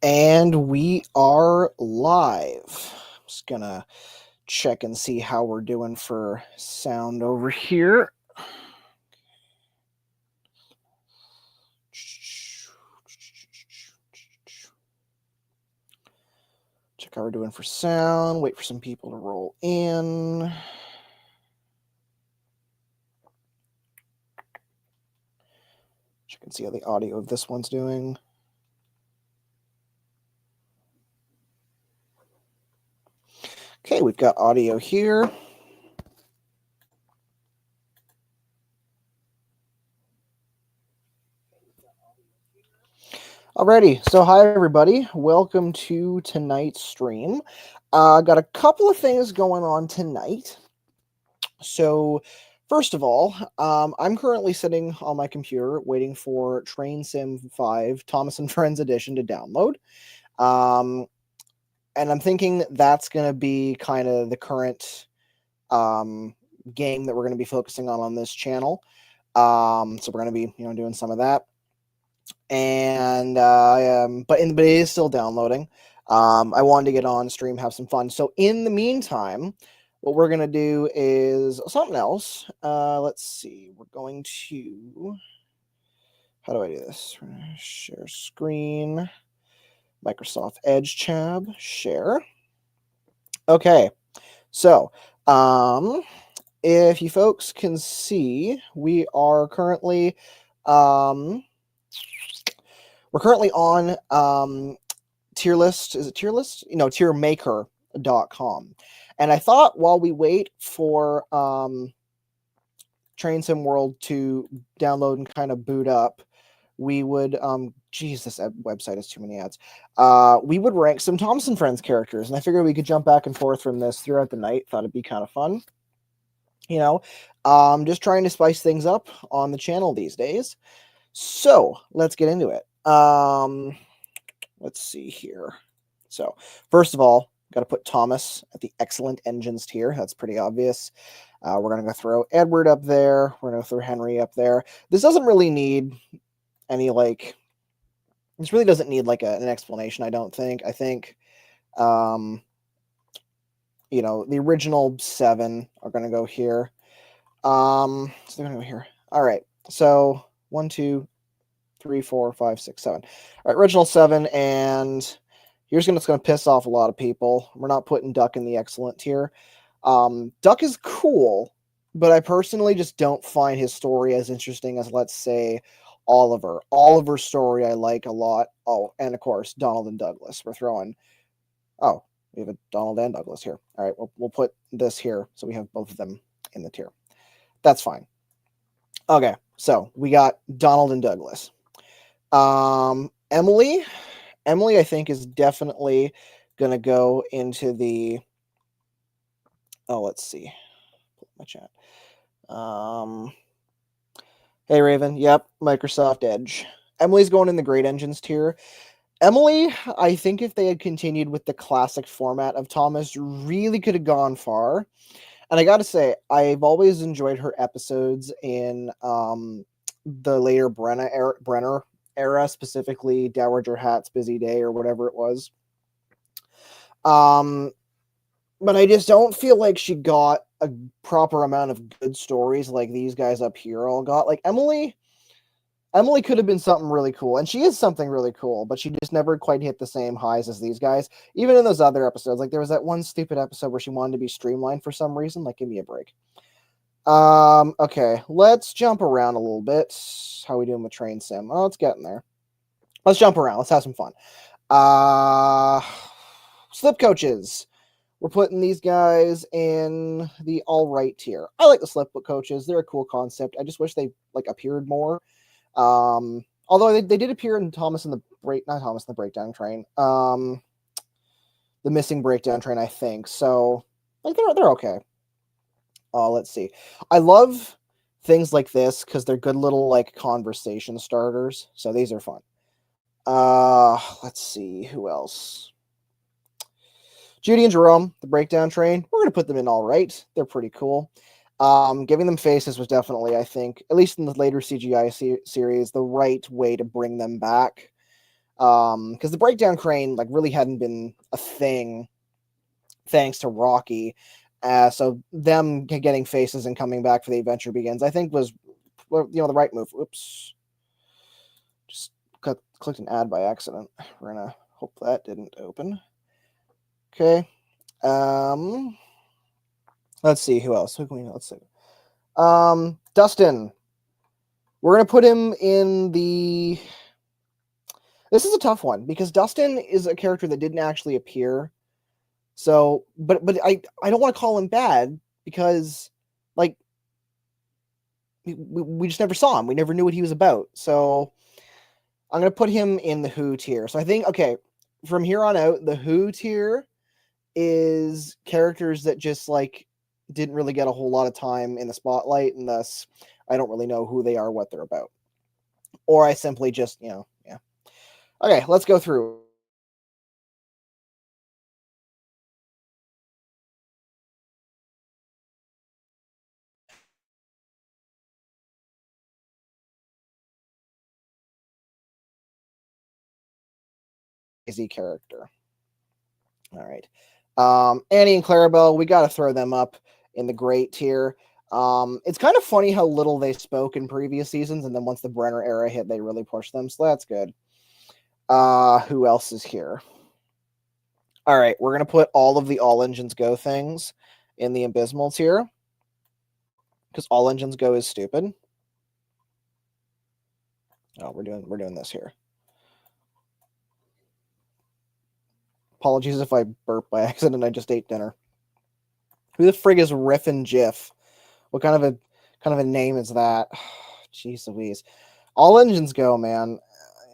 And we are live. I'm just gonna check and see how we're doing for sound over here. Check how we're doing for sound. Wait for some people to roll in. Check and see how the audio of this one's doing. Okay, we've got audio here. Alrighty, so hi everybody. Welcome to tonight's stream. Got a couple of things going on tonight. So, first of all, I'm currently sitting on my computer waiting for Train Sim 5 Thomas and Friends Edition to download. And I'm thinking that's going to be kind of the current game that we're going to be focusing on this channel. So we're going to be, doing some of that. And but it is still downloading. I wanted to get on stream, have some fun. So in the meantime, what we're going to do is something else. Let's see. We're going to... How do I do this? Share screen. Microsoft Edge tab. Share. Okay. So, if you folks can see, we are currently... we're currently on tier list. Is it tier list? No, tiermaker.com. And I thought while we wait for Train Sim World to download and kind of boot up, we would geez, this website has too many ads. We would rank some Thomas and Friends characters, and I figured we could jump back and forth from this throughout the night. Thought it'd be kind of fun. Just trying to spice things up on the channel these days. So let's get into it. Let's see here. So first of all, got to put Thomas at the excellent engines tier. That's pretty obvious. We're going to go throw Edward up there. We're going to throw Henry up there. This doesn't really need any, this really doesn't need, an explanation, I don't think. I think, the original 7 are going to go here. So they're going to go here. All right. So 1, 2, 3, 4, 5, 6, 7. All right, original 7, and here's what's going to piss off a lot of people. We're not putting Duck in the excellent tier. Duck is cool, but I personally just don't find his story as interesting as, let's say, Oliver. Oliver's story I like a lot. Oh, and of course, Donald and Douglas. We're throwing... Oh, we have a Donald and Douglas here. All right, we'll put this here so we have both of them in the tier. That's fine. Okay, so we got Donald and Douglas. Emily, I think, is definitely going to go into the... Oh, let's see. Put my chat. Hey, Raven. Yep, Microsoft Edge. Emily's going in the Great Engines tier. Emily, I think if they had continued with the classic format of Thomas, really could have gone far. And I got to say, I've always enjoyed her episodes in the later Brenner era, specifically Dowager Hat's Busy Day or whatever it was. But I just don't feel like she got a proper amount of good stories like these guys up here all got. Like Emily could have been something really cool, and she is something really cool, but she just never quite hit the same highs as these guys. Even in those other episodes, like there was that one stupid episode where she wanted to be streamlined for some reason. Like, give me a break. Okay, let's jump around a little bit. How we doing with Train Sim? Oh, it's getting there. Let's jump around. Let's have some fun. Slip coaches. We're putting these guys in the all right tier. I like the slip coaches. They're a cool concept. I just wish they appeared more. Although they did appear in not Thomas in the Breakdown Train. The Missing Breakdown Train, I think. So they're okay. Let's see. I love things like this because they're good little conversation starters. So these are fun. Let's see who else. Judy and Jerome, the Breakdown Train. We're going to put them in all right. They're pretty cool. Giving them faces was definitely, I think, at least in the later CGI series, the right way to bring them back. Because the breakdown crane like really hadn't been a thing thanks to Rocky. So them getting faces and coming back for the adventure begins, I think was the right move. Oops, just clicked an ad by accident. We're gonna hope that didn't open. Okay. Let's see who else. Let's see. Dustin. We're gonna put him in the. This is a tough one because Dustin is a character that didn't actually appear. So, but I don't want to call him bad because, like, we just never saw him. We never knew what he was about. So, I'm gonna put him in the Who tier. So I think from here on out, the Who tier is characters that just like didn't really get a whole lot of time in the spotlight, and thus I don't really know who they are, what they're about, or I simply just yeah. Okay, let's go through. Crazy character. All right. Annie and Clarabelle, we got to throw them up in the great tier. It's kind of funny how little they spoke in previous seasons, and then once the Brenner era hit, they really pushed them, so that's good. Who else is here? All right, we're going to put all of the All Engines Go things in the Abysmal tier, because All Engines Go is stupid. Oh, we're doing this here. Apologies if I burp by accident. I just ate dinner. Who the frig is Riff and Jiff? What kind of a name is that? Jeez Louise. All Engines Go, man.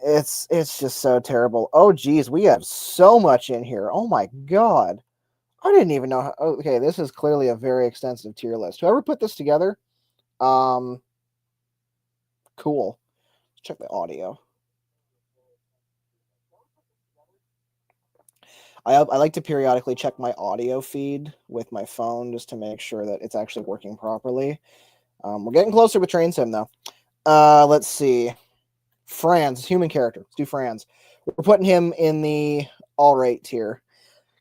It's just so terrible. Oh geez, we have so much in here. Oh my god. I didn't even know how, okay, this is clearly a very extensive tier list. Whoever put this together, cool. Let's check the audio. I like to periodically check my audio feed with my phone just to make sure that it's actually working properly. We're getting closer with Train Sim though. Let's see. Franz, human character. Let's do Franz. We're putting him in the all right tier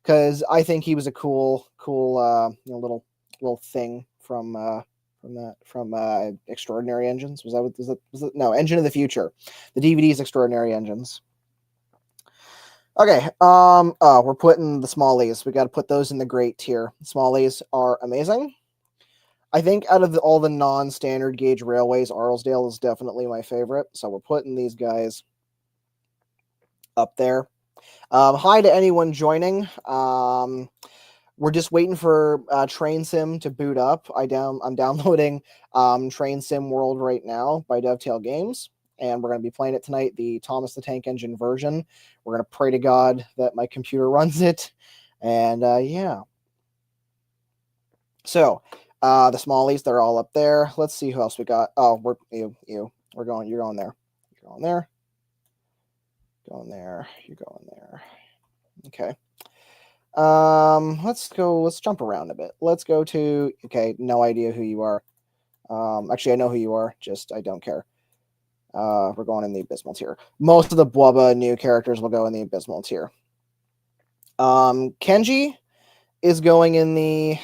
because I think he was a cool little thing from Extraordinary Engines. Was that no, Engine of the Future, the DVD's Extraordinary Engines. Okay, we're putting the Smallies. We got to put those in the great tier. Smallies are amazing. I think out of all the non-standard gauge railways, Arlesdale is definitely my favorite. So we're putting these guys up there. Hi to anyone joining. We're just waiting for Train Sim to boot up. I'm downloading Train Sim World right now by Dovetail Games, and we're going to be playing it tonight, the Thomas the Tank Engine version. We're going to pray to God that my computer runs it, and yeah. So the Smallies, they're all up there. Let's see who else we got. Oh, you're going there. You're going there. Going there. You're going there. Okay. Let's jump around a bit. Let's go to, okay, no idea who you are. Actually, I know who you are, just I don't care. We're going in the Abysmal tier. Most of the Bwubba new characters will go in the Abysmal tier. Kenji is going in the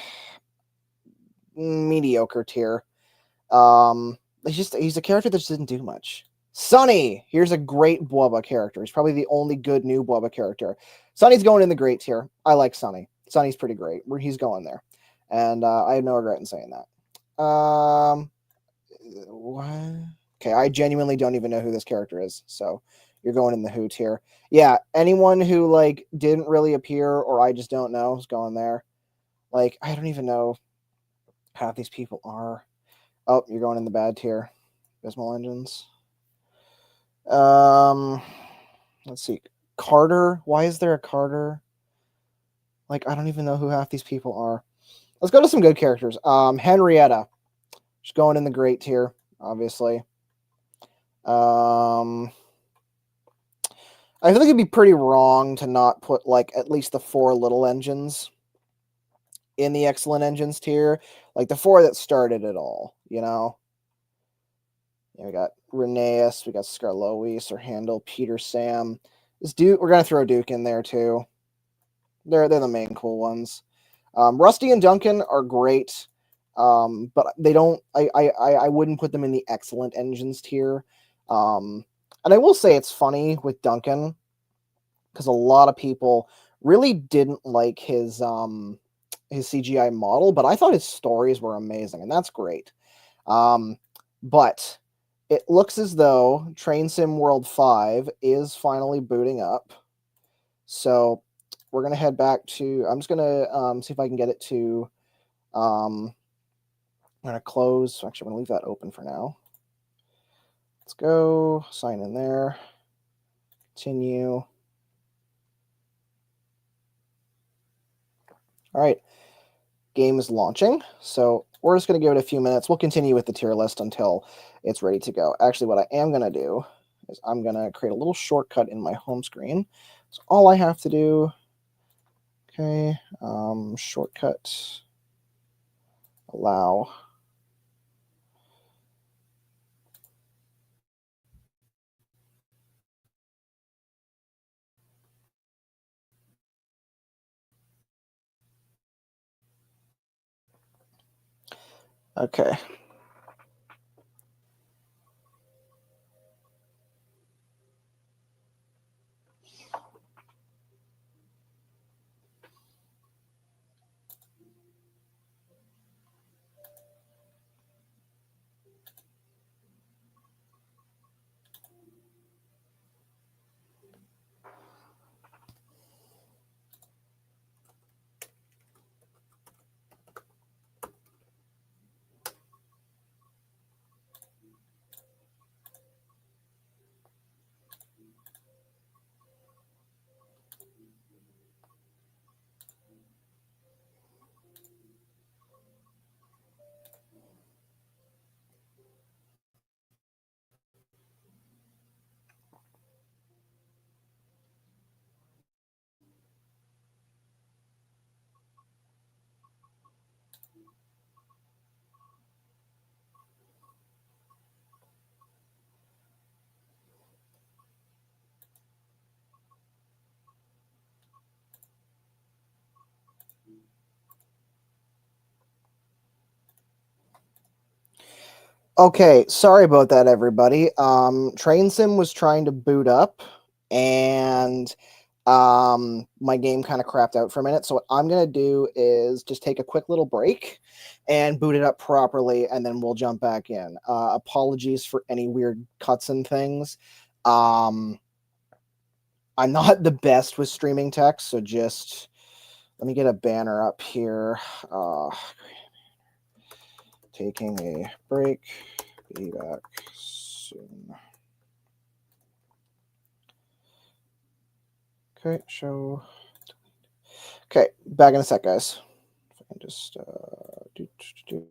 mediocre tier. He's a character that just didn't do much. Sunny, here's a great Bwubba character. He's probably the only good new Bwubba character. Sunny's going in the great tier. I like Sunny. Sunny's pretty great. He's going there, and I have no regret in saying that. What? Okay, I genuinely don't even know who this character is. So you're going in the Who tier. Yeah, anyone who like didn't really appear or I just don't know is going there. Like I don't even know how these people are. Oh, you're going in the bad tier. Abysmal Engines. Let's see. Carter. Why is there a Carter? Like, I don't even know who half these people are. Let's go to some good characters. Henrietta. She's going in the great tier, obviously. I feel like it'd be pretty wrong to not put like at least the 4 little engines in the excellent engines tier. Like the 4 that started it all, you know? Yeah, we got Rheneas, we got Skarloey, Sir Handel, Peter Sam, Is Duke? We're gonna throw Duke in there too. They're the main cool ones. Rusty and Duncan are great, but they don't. I wouldn't put them in the excellent engines tier. And I will say it's funny with Duncan because a lot of people really didn't like his CGI model, but I thought his stories were amazing, and that's great. But it looks as though Train Sim World 5 is finally booting up. So we're going to head back to, I'm just going to see if I can get it to, I'm going to close. Actually, I'm going to leave that open for now. Let's go sign in there. Continue. All right. Game is launching. So we're just going to give it a few minutes. We'll continue with the tier list until it's ready to go. Actually, what I am going to do is I'm going to create a little shortcut in my home screen. So all I have to do, okay, shortcut, allow. Okay. Okay, sorry about that, everybody. Train Sim was trying to boot up, and my game kind of crapped out for a minute. So what I'm gonna do is just take a quick little break and boot it up properly, and then we'll jump back in. Apologies for any weird cuts and things. I'm not the best with streaming tech, so just let me get a banner up here. Taking a break. Be back soon. Okay, show. Okay, back in a sec, guys. If I can just do.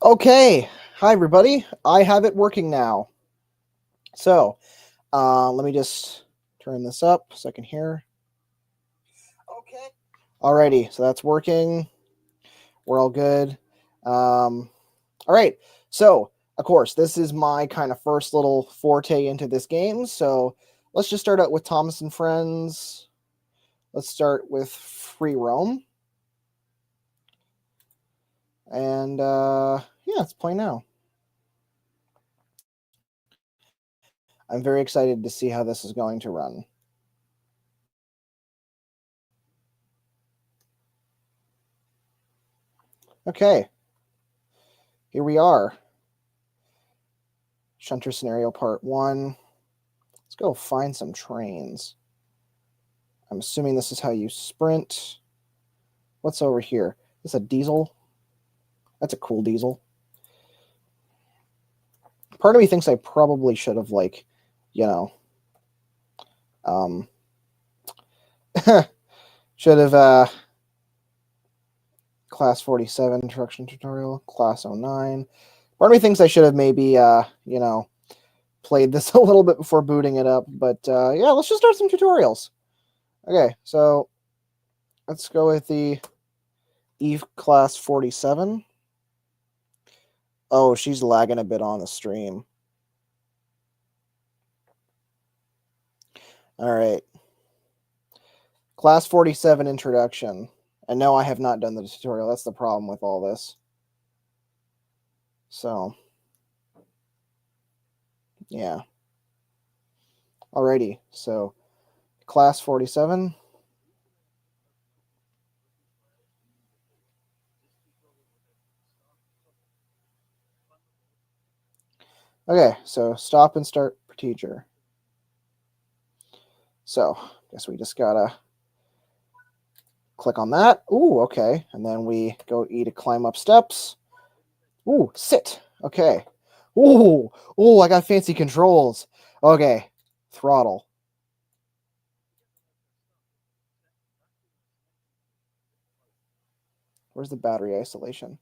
Okay, hi everybody. I have it working now. So let me just turn this up so I can hear. Okay. Alrighty, so that's working. We're all good. All right. So, of course, this is my kind of first little forte into this game. So let's just start out with Thomas and Friends. Let's start with Free Roam. And yeah, let's play now. I'm very excited to see how this is going to run. Okay. Here we are. Shunter Scenario Part 1. Let's go find some trains. I'm assuming this is how you sprint. What's over here? Is this a diesel? That's a cool diesel. Part of me thinks I probably should have, like, you know, should have class 47 introduction tutorial, class 09. Part of me thinks I should have maybe, you know, played this a little bit before booting it up. But yeah, let's just start some tutorials. Okay, so let's go with the Eve class 47. Oh, she's lagging a bit on the stream. All right. Class 47 introduction. And no, I have not done the tutorial. That's the problem with all this. So, yeah. Alrighty. So, class 47. Okay, so stop and start procedure. So, guess we just gotta click on that. Ooh, okay. And then we go E to climb up steps. Ooh, sit. Okay. Ooh, I got fancy controls. Okay, throttle. Where's the battery isolation?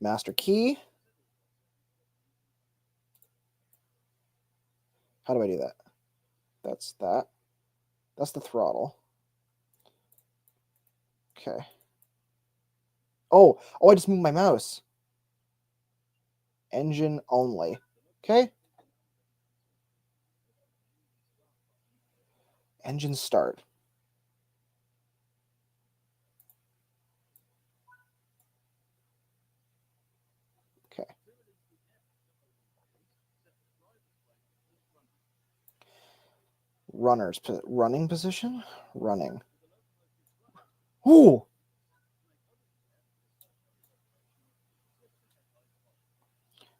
Master key. How do I do that? That's that. That's the throttle. Okay. Oh, I just moved my mouse. Engine only. Okay. Engine start. Okay. Running position? Running. Ooh.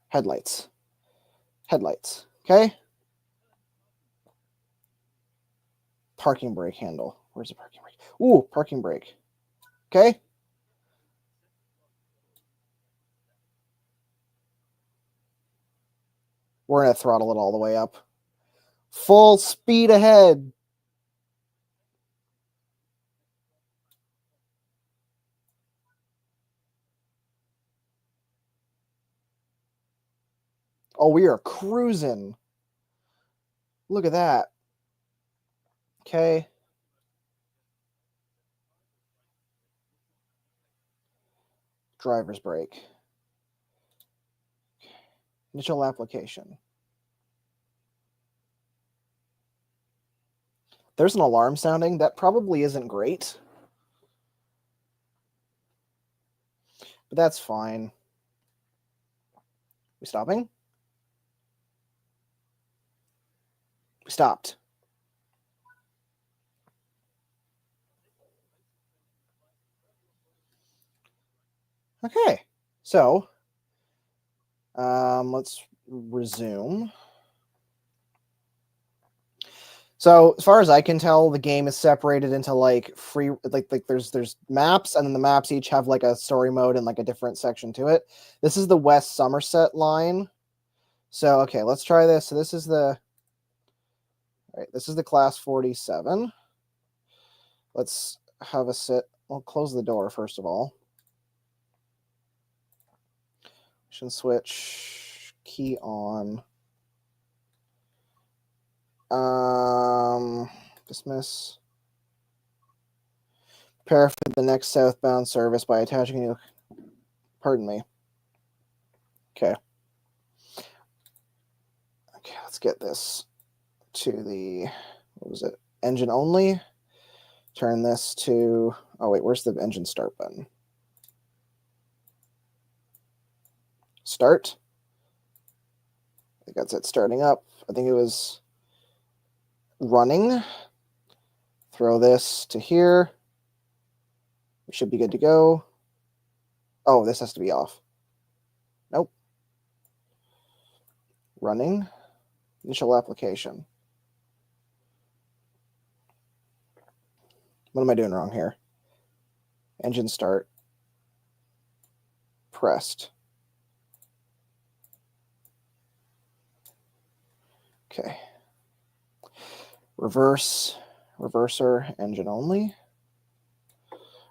Headlights. Headlights. Okay. Parking brake handle. Where's the parking brake? Ooh, parking brake. Okay. We're going to throttle it all the way up. Full speed ahead. Oh, we are cruising. Look at that. Okay. Driver's brake. Initial application. There's an alarm sounding. That probably isn't great. But that's fine. We stopping? We stopped. Okay. So, let's resume. So as far as I can tell, the game is separated into like free like there's maps, and then the maps each have like a story mode and like a different section to it. This is the West Somerset line. So okay, let's try this. So this is the this is the class 47. Let's have a sit. We'll close the door first of all. Ignition switch. Key on. Dismiss. Prepare for the next southbound service by attaching you. Pardon me. Okay. Okay, let's get this to the, what was it? Engine only. Turn this to, oh wait, where's the engine start button? Start. I think that's it, starting up. I think it was running. Throw this to here. We should be good to go. Oh, this has to be off. Nope. Running. Initial application. What am I doing wrong here? Engine start. Pressed. Okay. Reverser, engine only.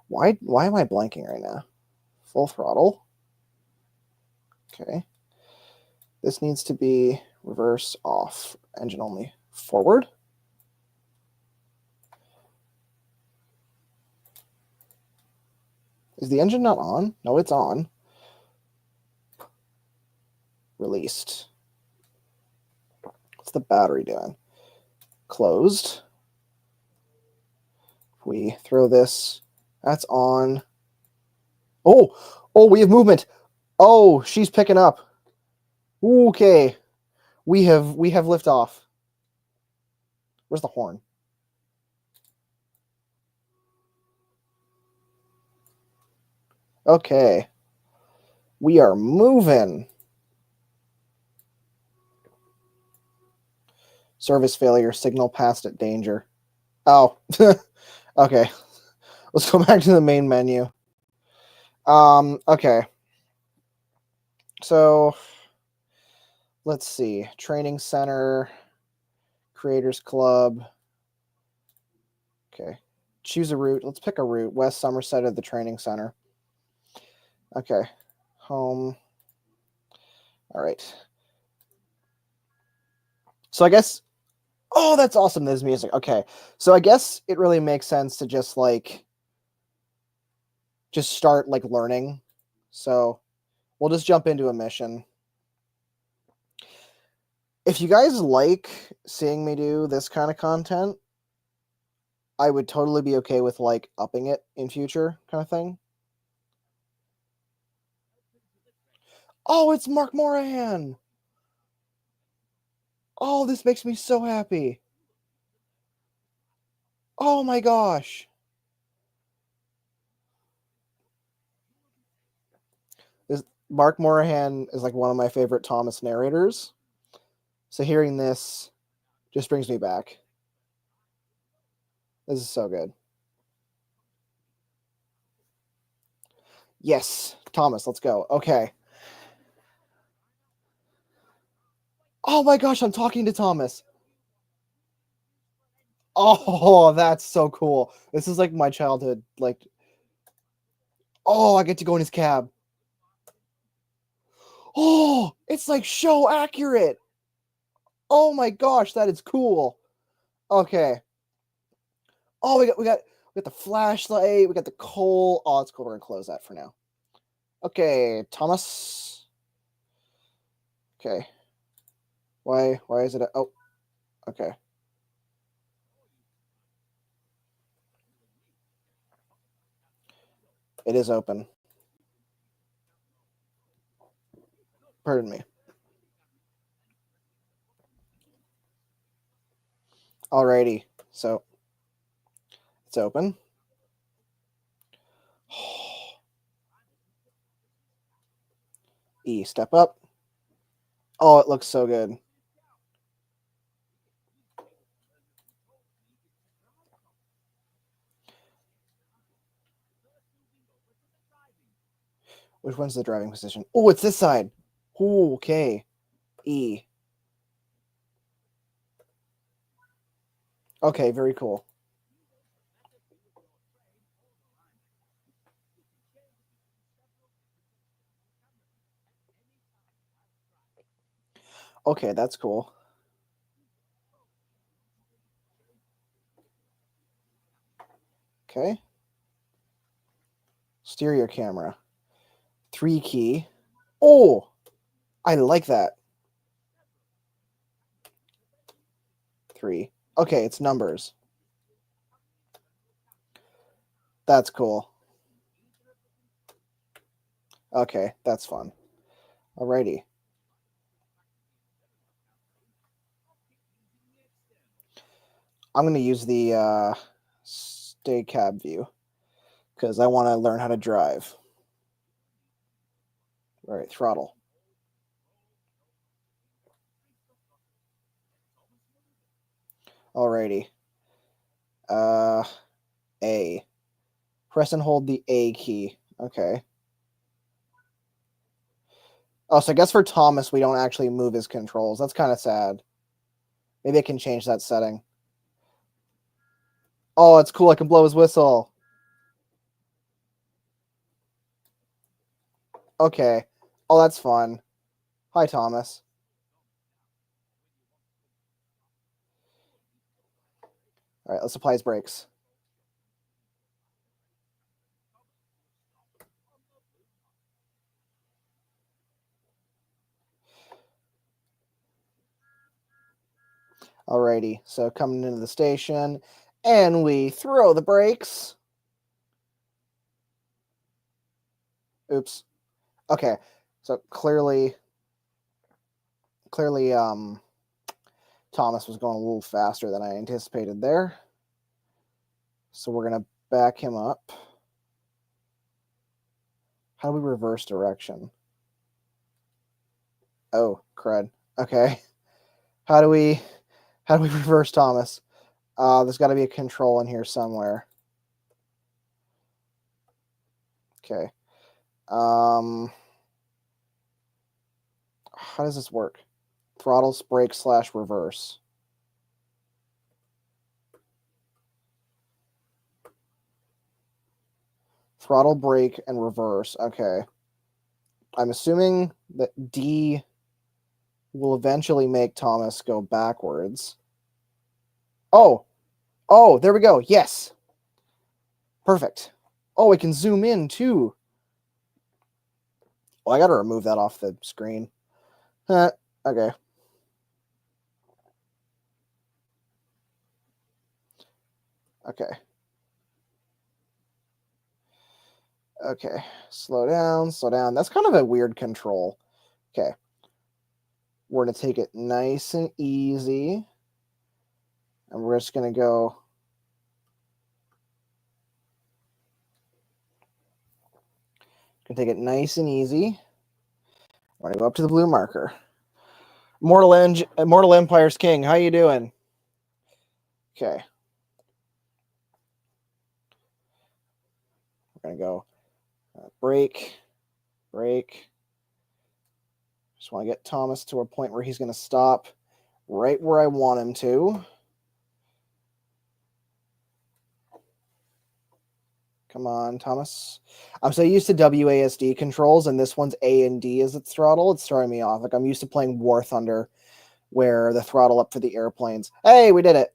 Why am I blanking right now? Full throttle. Okay. This needs to be reverse off, engine only. Forward. Is the engine not on? No, it's on. Released. What's the battery doing? Closed. We throw this. That's on. Oh, we have movement. Oh, she's picking up. Okay. We have liftoff. Where's the horn? Okay. We are moving. Service failure. Signal passed at danger. Oh. Okay. Let's go back to the main menu. Okay. So let's see. Training center, creators club. Okay. Choose a route. Let's pick a route. West Somerset at the training center. Okay. Home. All right. So I guess, oh, that's awesome. There's music. Okay. So I guess it really makes sense to just start like learning. So we'll just jump into a mission. If you guys like seeing me do this kind of content, I would totally be okay with like upping it in future kind of thing. Oh, it's Mark Morahan. Oh, this makes me so happy. Oh my gosh. Mark Morahan is like one of my favorite Thomas narrators. So hearing this just brings me back. This is so good. Yes, Thomas, let's go. Okay. Oh my gosh, I'm talking to Thomas. Oh, that's so cool. This is like my childhood. Like, oh, I get to go in his cab. Oh, it's like show accurate. Oh my gosh, that is cool. Okay. Oh, we got the flashlight. We got the coal. Oh, it's cool. We're gonna close that for now. Okay, Thomas. Okay. Why is it? Oh, okay. It is open. Pardon me. Alrighty. So it's open. E, step up. Oh, it looks so good. Which one's the driving position? Oh, it's this side. Ooh, okay. E. Okay, very cool. Okay, that's cool. Okay. Stereo camera. 3 key. Oh, I like that. 3. Okay, it's numbers. That's cool. Okay, that's fun. Alrighty. I'm going to use the stay cab view because I want to learn how to drive. All right, throttle. Alrighty. A. Press and hold the A key. Okay. Oh, so I guess for Thomas, we don't actually move his controls. That's kind of sad. Maybe I can change that setting. Oh, it's cool. I can blow his whistle. Okay. Oh, that's fun. Hi, Thomas. All right, let's apply his brakes. Alrighty, so coming into the station, and we throw the brakes. Oops. Okay, so clearly, Thomas was going a little faster than I anticipated there. So we're gonna back him up. How do we reverse direction? Oh, crud. Okay. How do we reverse Thomas? There's got to be a control in here somewhere. Okay. How does this work? Throttles, brake / reverse. Throttle, brake, and reverse. Okay. I'm assuming that D will eventually make Thomas go backwards. Oh, there we go. Yes. Perfect. Oh, we can zoom in too. Well, I got to remove that off the screen. Okay. Okay. Okay. Slow down, slow down. That's kind of a weird control. Okay. We're going to take it nice and easy. And we're just going to go. Going to take it nice and easy. We're going to go up to the blue marker. Mortal Empire's King, how you doing? Okay. We're going to go brake. Just want to get Thomas to a point where he's going to stop right where I want him to. Come on, Thomas. I'm so used to WASD controls, and this one's A and D as its throttle. It's throwing me off. Like, I'm used to playing War Thunder, where the throttle up for the airplanes. Hey, we did it.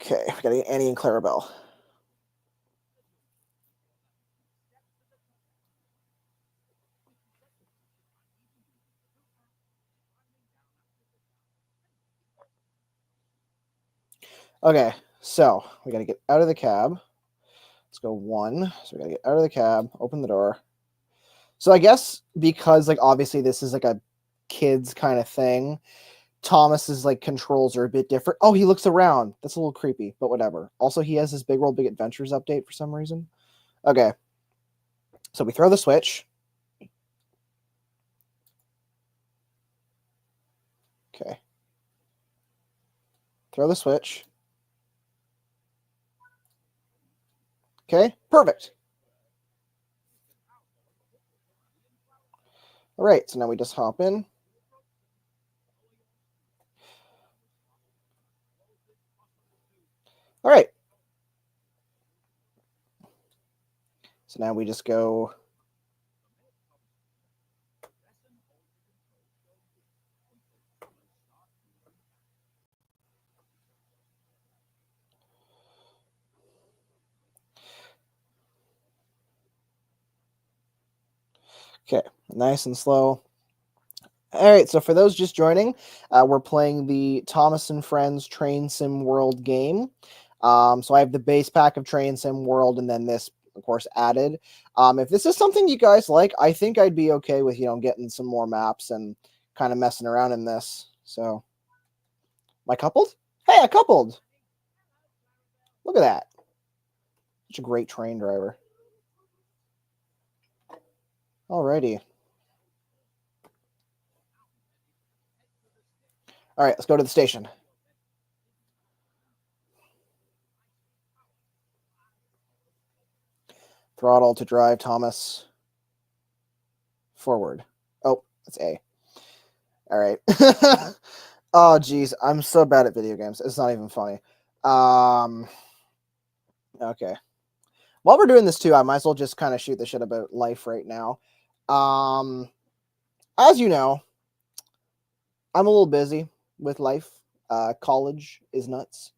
Okay, we got to get Annie and Clarabelle. Okay, so we got to get out of the cab. Let's go 1. So we got to get out of the cab, open the door. So I guess because, like, obviously this is like a kids kind of thing, Thomas's like controls are a bit different. Oh, he looks around. That's a little creepy, but whatever. Also, he has his Big World Big Adventures update for some reason. Okay. So we throw the switch. Okay. Throw the switch. Okay, perfect. All right, so now we just hop in. All right. So now we just go. Okay, nice and slow. All right, so for those just joining, we're playing the Thomas and Friends Train Sim World game. So I have the base pack of Train Sim World, and then this, of course, added. If this is something you guys like, I think I'd be okay with, getting some more maps and kind of messing around in this. So, am I coupled? Hey, I coupled! Look at that. Such a great train driver. Alrighty. All right, let's go to the station. Throttle to drive, Thomas. Forward. Oh, that's A. All right. Oh, geez. I'm so bad at video games. It's not even funny. Okay. While we're doing this, too, I might as well just kind of shoot the shit about life right now. As you know, I'm a little busy with life. College is nuts.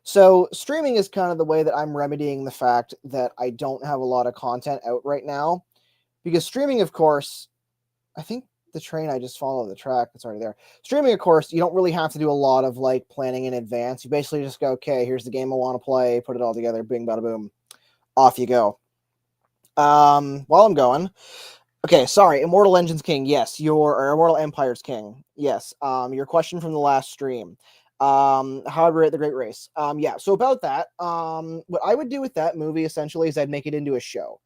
So streaming is kind of the way that I'm remedying the fact that I don't have a lot of content out right now. Because streaming, of course, I think the train, I just follow the track that's already there. Streaming, of course, you don't really have to do a lot of like planning in advance. You basically just go, okay, here's the game I want to play, put it all together, bing, bada, boom, off you go. While I'm going, okay, sorry, Immortal Engines King, yes, or Immortal Empires King, yes. Your question from the last stream. How I rate the Great Race. Yeah, so about that, what I would do with that movie essentially is I'd make it into a show.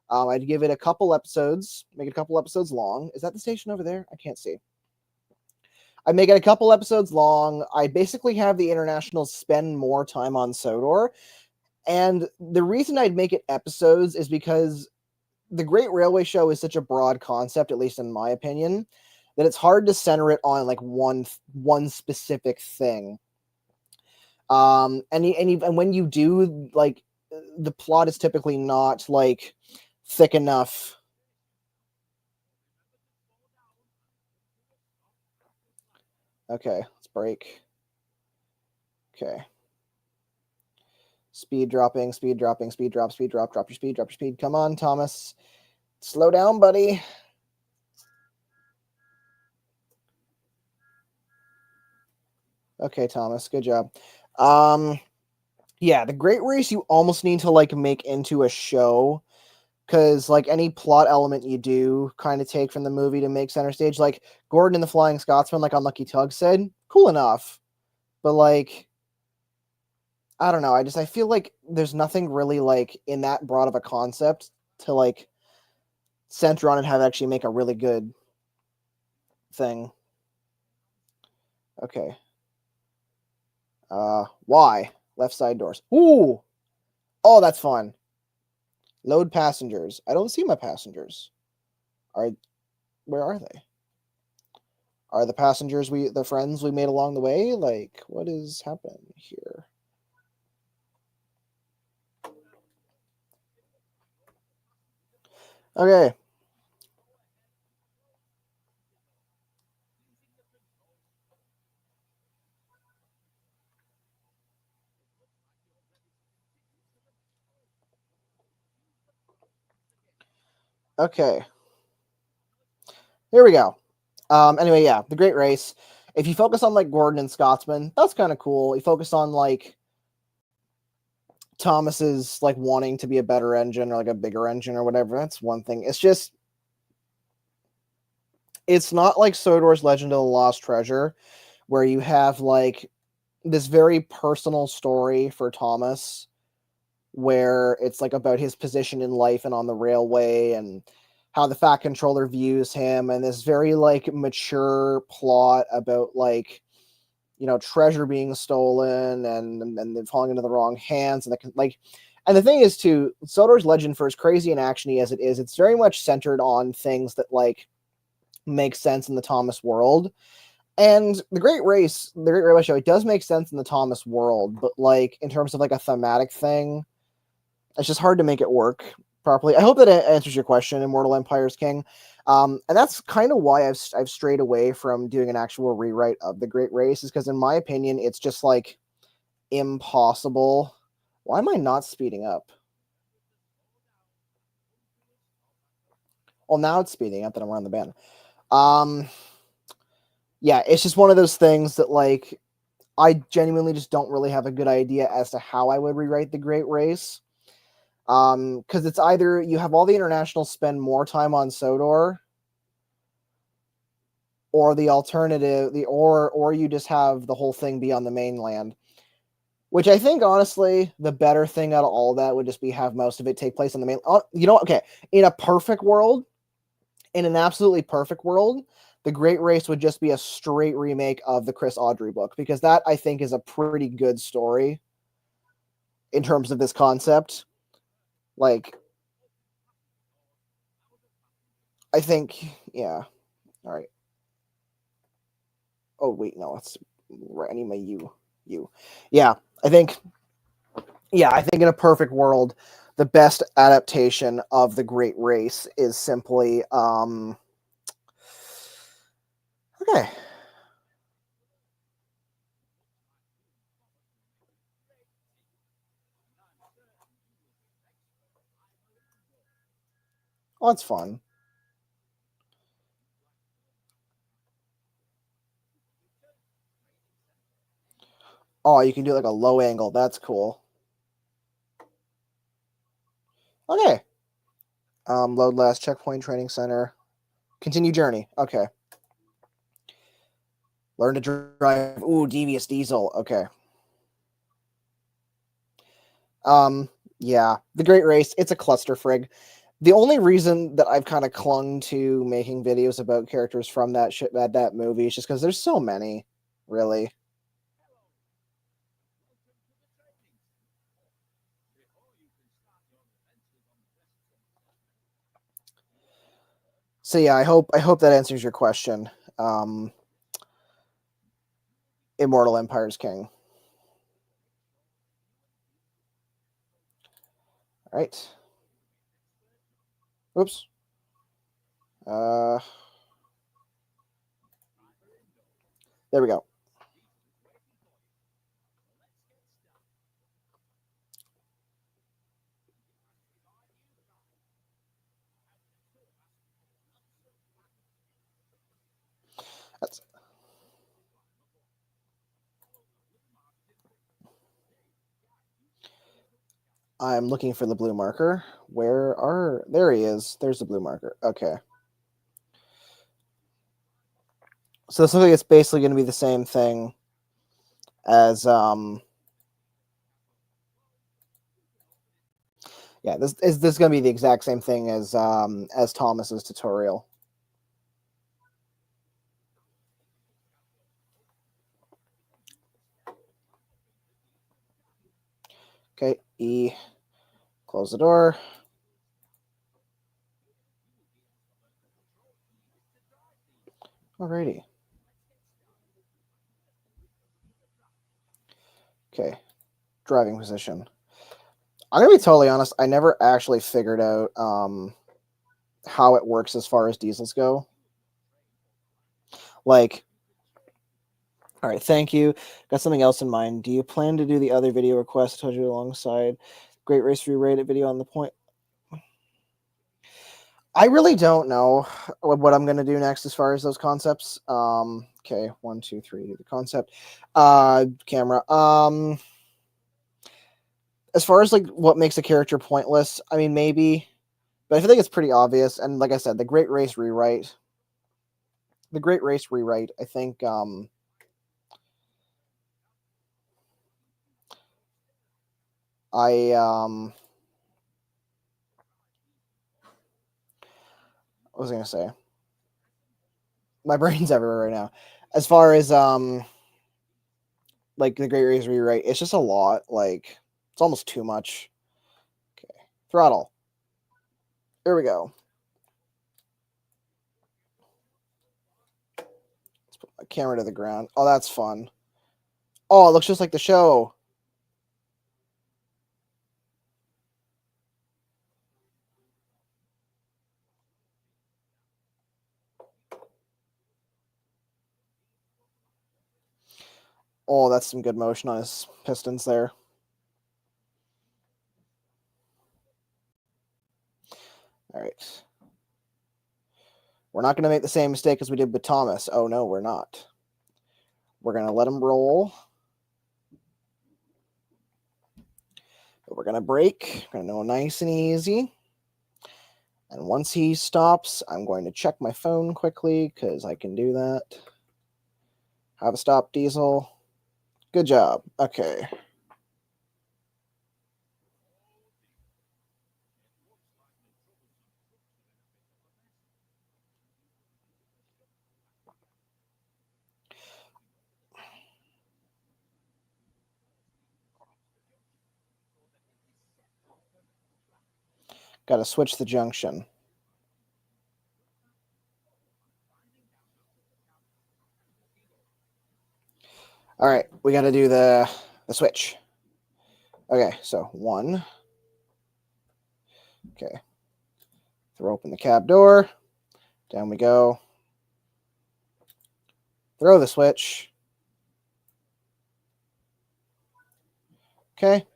I'd give it a couple episodes, make it a couple episodes long. Is that the station over there? I can't see. I'd make it a couple episodes long. I'd basically have the internationals spend more time on Sodor. And the reason I'd make it episodes is because the Great Railway Show is such a broad concept, at least in my opinion, that it's hard to center it on like one specific thing. And when you do, like, the plot is typically not like thick enough. Okay, let's break. Okay. Speed dropping, speed dropping, speed drop, drop your speed, drop your speed. Come on, Thomas. Slow down, buddy. Okay, Thomas, good job. Yeah, the Great Race you almost need to like make into a show, because like any plot element you do kind of take from the movie to make center stage, like Gordon and the Flying Scotsman, like Unlucky Tug said, cool enough, but like I don't know, I feel like there's nothing really like in that broad of a concept to like center on and have actually make a really good thing. Okay. Why? Left side doors. Ooh! Oh, that's fun. Load passengers. I don't see my passengers. Where are they? Are the passengers the friends we made along the way? Like, what is happening here? Okay. Okay. Here we go. Anyway, yeah, the Great Race. If you focus on like Gordon and Scotsman, that's kind of cool. You focus on like Thomas's like wanting to be a better engine or like a bigger engine or whatever. That's one thing. It's just it's not like Sodor's Legend of the Lost Treasure, where you have like this very personal story for Thomas, where it's like about his position in life and on the railway and how the Fat Controller views him, and this very like mature plot about like treasure being stolen and then falling into the wrong hands, and and the thing is too, Sodor's Legend, for as crazy and actiony as it is, it's very much centered on things that like make sense in the Thomas world. And the Great Railway Show, it does make sense in the Thomas world, but like in terms of like a thematic thing, it's just hard to make it work properly. I hope that answers your question, Immortal Empires King. And that's kind of why I've strayed away from doing an actual rewrite of the Great Race, is because in my opinion, it's just like impossible. Why am I not speeding up? Well, now it's speeding up that I'm around the bend. Yeah, it's just one of those things that like I genuinely just don't really have a good idea as to how I would rewrite the Great Race. Because it's either you have all the internationals spend more time on Sodor, or the alternative, or you just have the whole thing be on the mainland. Which I think, honestly, the better thing out of all that would just be have most of it take place on the main. You know, okay, in a perfect world, in an absolutely perfect world, the Great Race would just be a straight remake of the Chris Audrey book, because that I think is a pretty good story in terms of this concept. Like, I think, yeah. All right. Oh wait, no, it's I need my U. Yeah, I think. Yeah, I think in a perfect world, the best adaptation of the Great Race is simply okay. Well, that's fun. Oh, you can do like a low angle. That's cool. Okay. Load last checkpoint training center. Continue journey. Okay. Learn to drive. Ooh, devious diesel. Okay. Yeah. The Great Race. It's a cluster frig. The only reason that I've kind of clung to making videos about characters from that movie is just because there's so many, really. So yeah, I hope that answers your question. Um, Immortal Empires King. All right. Oops. Uh, there we go. That's. I'm looking for the blue marker. There he is. There's the blue marker. Okay. So this looks like it's basically going to be the same thing as yeah, this is going to be the exact same thing as Thomas's tutorial. Okay, E, close the door. Alrighty. Okay, driving position. I'm gonna be totally honest. I never actually figured out how it works as far as diesels go. Like, all right, thank you. Got something else in mind. Do you plan to do the other video request I told you alongside Great Race Re-rated video on the point? I really don't know what I'm gonna do next as far as those concepts. Okay, 1, 2, 3, do the concept. Camera. As far as like what makes a character pointless, I mean maybe, but I feel like it's pretty obvious. And like I said, the Great Race rewrite. The Great Race rewrite, I think I what was I gonna say? My brain's everywhere right now. As far as like the Great Race rewrite, it's just a lot. Like it's almost too much. Okay, throttle. Here we go. Let's put camera to the ground. Oh, that's fun. Oh, it looks just like the show. Oh, that's some good motion on his pistons there. All right. We're not going to make the same mistake as we did with Thomas. Oh, no, we're not. We're going to let him roll. We're going to break. We're going to go nice and easy. And once he stops, I'm going to check my phone quickly because I can do that. Have a stop, Diesel. Good job. Okay. Got to switch the junction. All right, we got to do the switch. Okay, so 1. Okay. Throw open the cab door. Down we go. Throw the switch. Okay.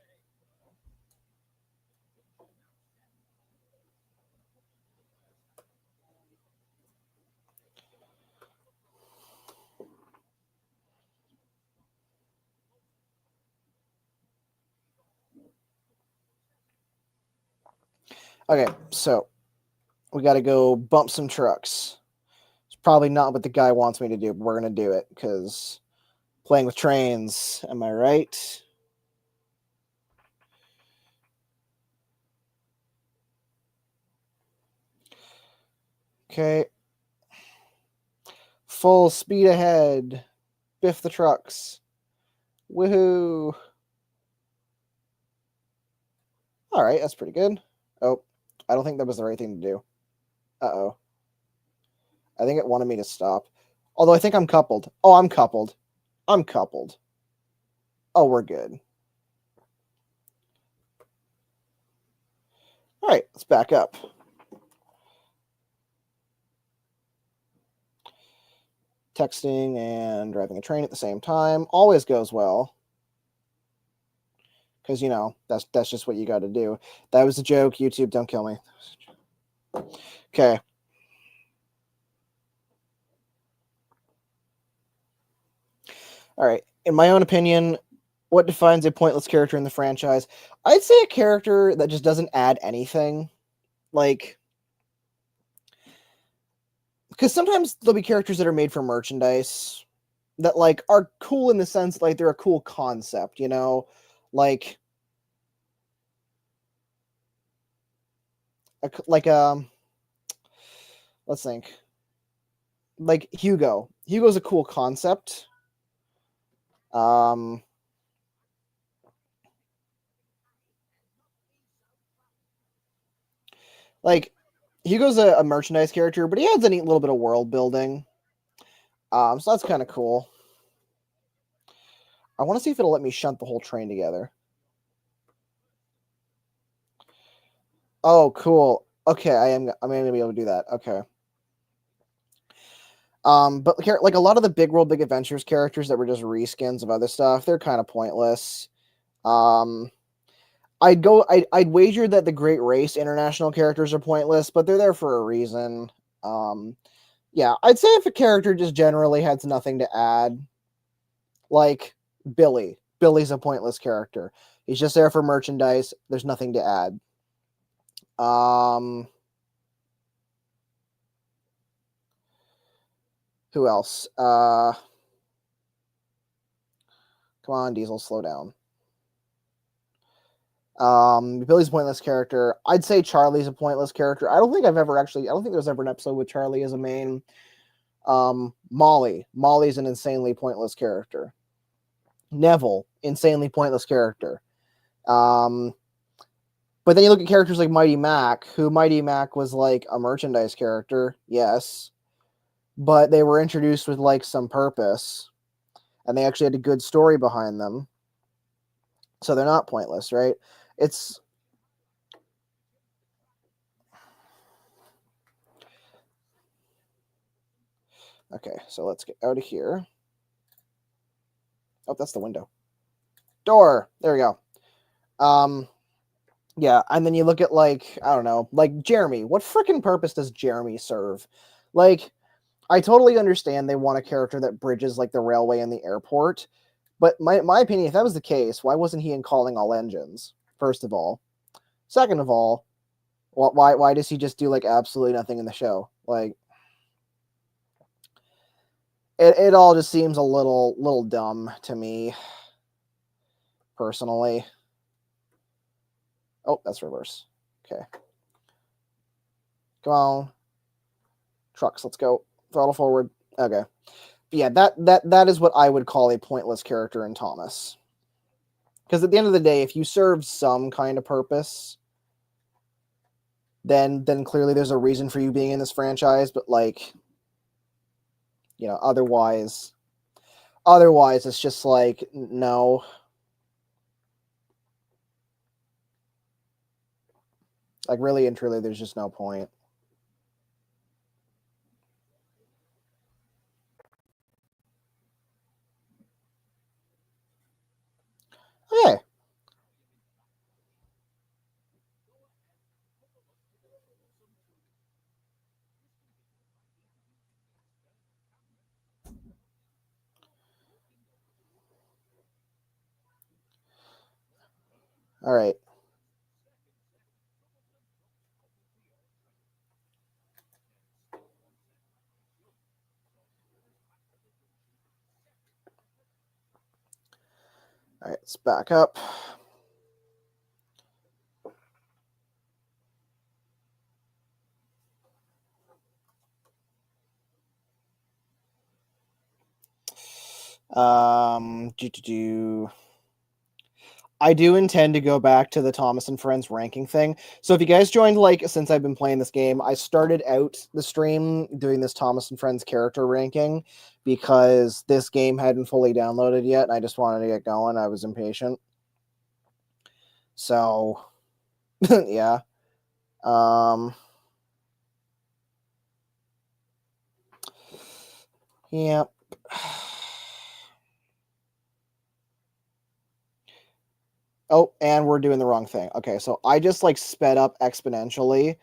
Okay, so we got to go bump some trucks. It's probably not what the guy wants me to do, but we're going to do it because playing with trains, am I right? Okay. Full speed ahead. Biff the trucks. Woohoo. All right, that's pretty good. Oh, I don't think that was the right thing to do. Uh-oh. I think it wanted me to stop. Although I think I'm coupled. Oh, I'm coupled. I'm coupled. Oh, we're good. All right, let's back up. Texting and driving a train at the same time always goes well. Because, you know, that's just what you got to do. That was a joke. YouTube, don't kill me. Okay. All right. In my own opinion, what defines a pointless character in the franchise? I'd say a character that just doesn't add anything. Like, because sometimes there'll be characters that are made for merchandise that, like, are cool in the sense that, like, they're a cool concept, you know? Like let's think. Like Hugo. Hugo's a cool concept. Like Hugo's a merchandise character, but he adds a neat little bit of world building. So that's kind of cool. I want to see if it'll let me shunt the whole train together. Oh, cool. Okay, I'm gonna be able to do that. Okay. But like a lot of the Big World Big Adventures characters that were just reskins of other stuff, they're kind of pointless. I'd wager that the Great Race international characters are pointless, but they're there for a reason. Yeah, I'd say if a character just generally has nothing to add, like Billy. Billy's a pointless character. He's just there for merchandise. There's nothing to add. Who else? Come on, Diesel, slow down. Billy's a pointless character. I'd say Charlie's a pointless character. I don't think there's ever an episode with Charlie as a main. Molly's an insanely pointless character. Neville, insanely pointless character. But then you look at characters like Mighty Mac, who Mighty Mac was like a merchandise character, yes. but they were introduced with like some purpose, and they actually had a good story behind them. So they're not pointless, right? It's okay. So let's get out of here. Oh, that's the window. Door. There we go. Yeah, and then you look at like, I don't know, like Jeremy. What freaking purpose does Jeremy serve? Like, I totally understand they want a character that bridges like the railway and the airport, but my opinion, if that was the case, why wasn't he in Calling All Engines? First of all, second of all, why does he just do like absolutely nothing in the show? Like, it all just seems a little dumb to me, personally. Oh, that's reverse. Okay, come on, trucks, let's go. Throttle forward. Okay. Yeah, that is what I would call a pointless character in Thomas. Because at the end of the day, if you serve some kind of purpose, then clearly there's a reason for you being in this franchise. But like, you know, otherwise it's just like no. Like really and truly, there's just no point. Okay. All right. All right, let's back up. Do. I do intend to go back to the Thomas and Friends ranking thing. So if you guys joined, like, since I've been playing this game, I started out the stream doing this Thomas and Friends character ranking because this game hadn't fully downloaded yet, and I just wanted to get going. I was impatient. So, yeah. Yeah. Oh, and we're doing the wrong thing. Okay, so I just like sped up exponentially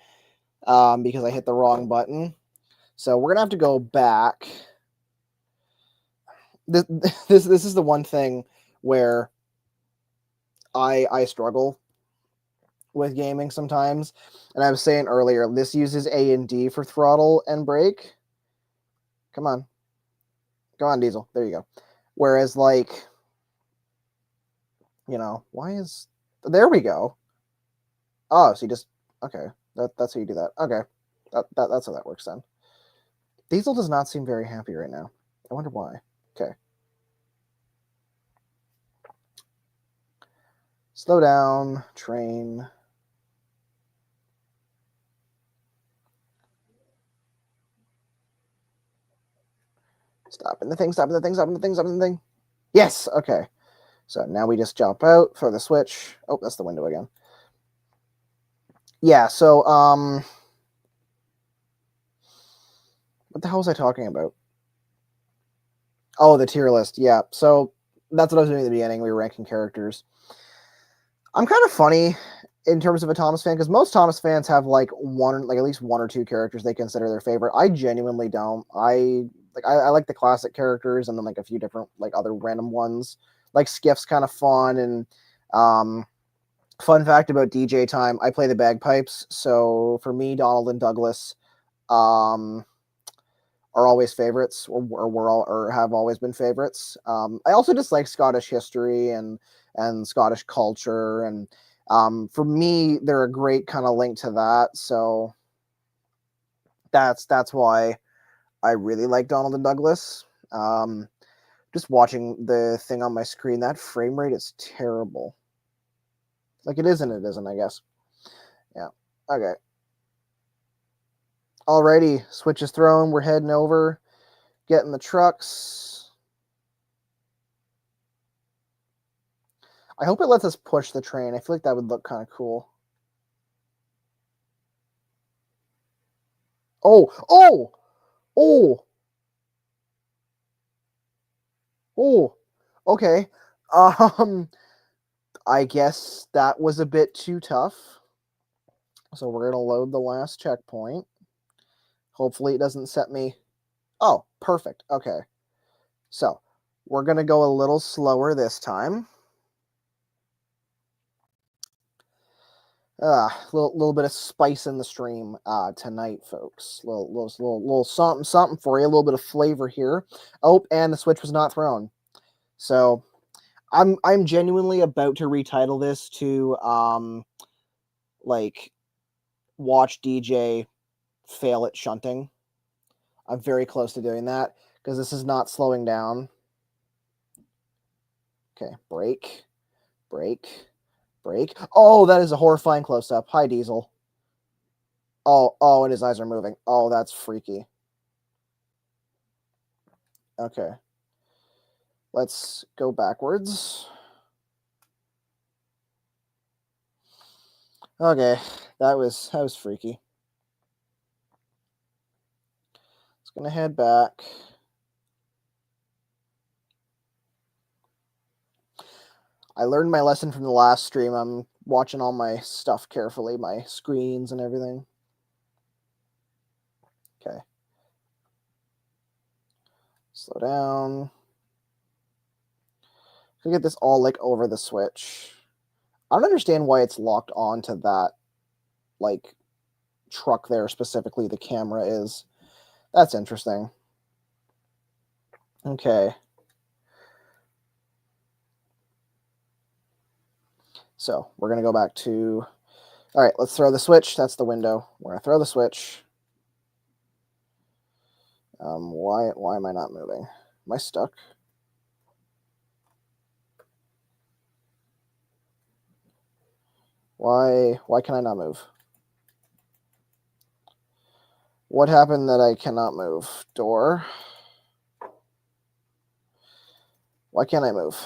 because I hit the wrong button. So we're gonna have to go back. This this is the one thing where I struggle with gaming sometimes. And I was saying earlier, this uses A and D for throttle and brake. Come on. Come on, Diesel. There you go. Whereas like, you know, why is there we go. Oh, so you just okay. That's how you do that. Okay. That's how that works then. Diesel does not seem very happy right now. I wonder why. Okay. Slow down, train. Stopping the thing, stopping the thing, stopping the thing, stopping the thing. Yes, okay. So now we just jump out, throw the switch. Oh, that's the window again. Yeah, so what the hell was I talking about? Oh, the tier list. Yeah. So that's what I was doing at the beginning. We were ranking characters. I'm kind of funny in terms of a Thomas fan because most Thomas fans have like at least one or two characters they consider their favorite. I genuinely don't. I like the classic characters and then like a few different like other random ones. Like Skiff's kind of fun and fun fact about DJ time, I play the bagpipes. So for me, Donald and Douglas um are always favorites or were all or have always been favorites. I also just like Scottish history and Scottish culture and for me they're a great kind of link to that. So that's why I really like Donald and Douglas. Just watching the thing on my screen, that frame rate is terrible. Like it isn't, I guess. Yeah. Okay. Alrighty, switch is thrown. We're heading over. Getting the trucks. I hope it lets us push the train. I feel like that would look kind of cool. Oh, oh, oh, oh, okay. I guess that was a bit too tough. So we're going to load the last checkpoint. Hopefully it doesn't set me... Oh, perfect. Okay. So we're going to go a little slower this time. Little bit of spice in the stream tonight, folks. Little something for you. A little bit of flavor here. Oh, and the switch was not thrown. So I'm genuinely about to retitle this to like watch DJ fail at shunting. I'm very close to doing that because this is not slowing down. Okay, brake. Oh, that is a horrifying close-up. Hi, Diesel. Oh, and his eyes are moving. Oh, that's freaky. Okay. Let's go backwards. Okay, that was freaky. It's gonna head back. I learned my lesson from the last stream. I'm watching all my stuff carefully, my screens and everything. Okay. Slow down. I get this all like over the switch. I don't understand why it's locked onto that like truck there specifically. The camera is. That's interesting. Okay. So we're gonna go back to. All right, let's throw the switch. That's the window. We're gonna throw the switch. Why am I not moving? Am I stuck? Why can I not move? What happened that I cannot move? Door. Why can't I move?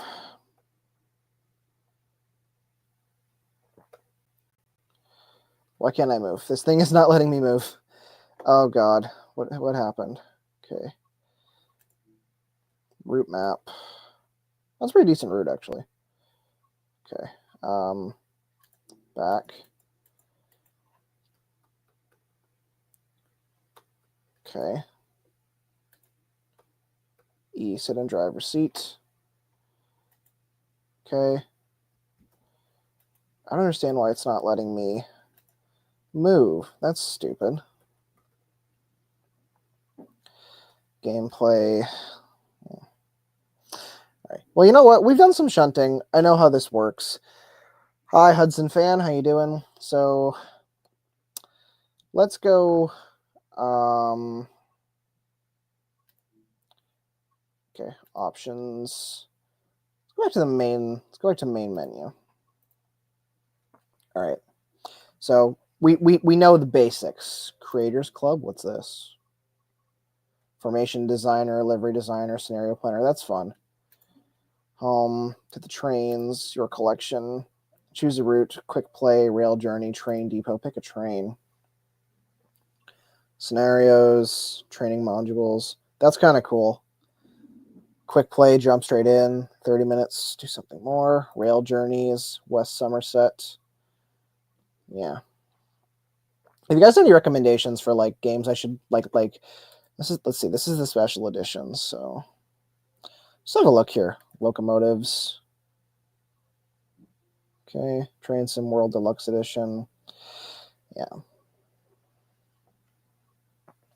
Why can't I move? This thing is not letting me move. Oh God, what happened? Okay. Route map. That's a pretty decent route actually. Okay. Back. Okay. E, sit in driver's seat. Okay. I don't understand why it's not letting me move. That's stupid. Gameplay. All right. Well, you know what? We've done some shunting. I know how this works. Hi, Hudson fan. How you doing? So let's go. Okay, options. Let's go back to the main. Let's go back to main menu. All right. So we know the basics. Creators Club. What's this? Formation designer, livery designer, scenario planner. That's fun. Home to the trains. Your collection. Choose a route. Quick play. Rail journey. Train depot. Pick a train. Scenarios. Training modules. That's kind of cool. Quick play, jump straight in, 30 minutes, do something more. Rail journeys, West Somerset. Yeah. If you guys have any recommendations for like games I should like this is, let's see, this is the special edition. So let's have a look here. Locomotives. Okay. Train Sim World Deluxe Edition. Yeah.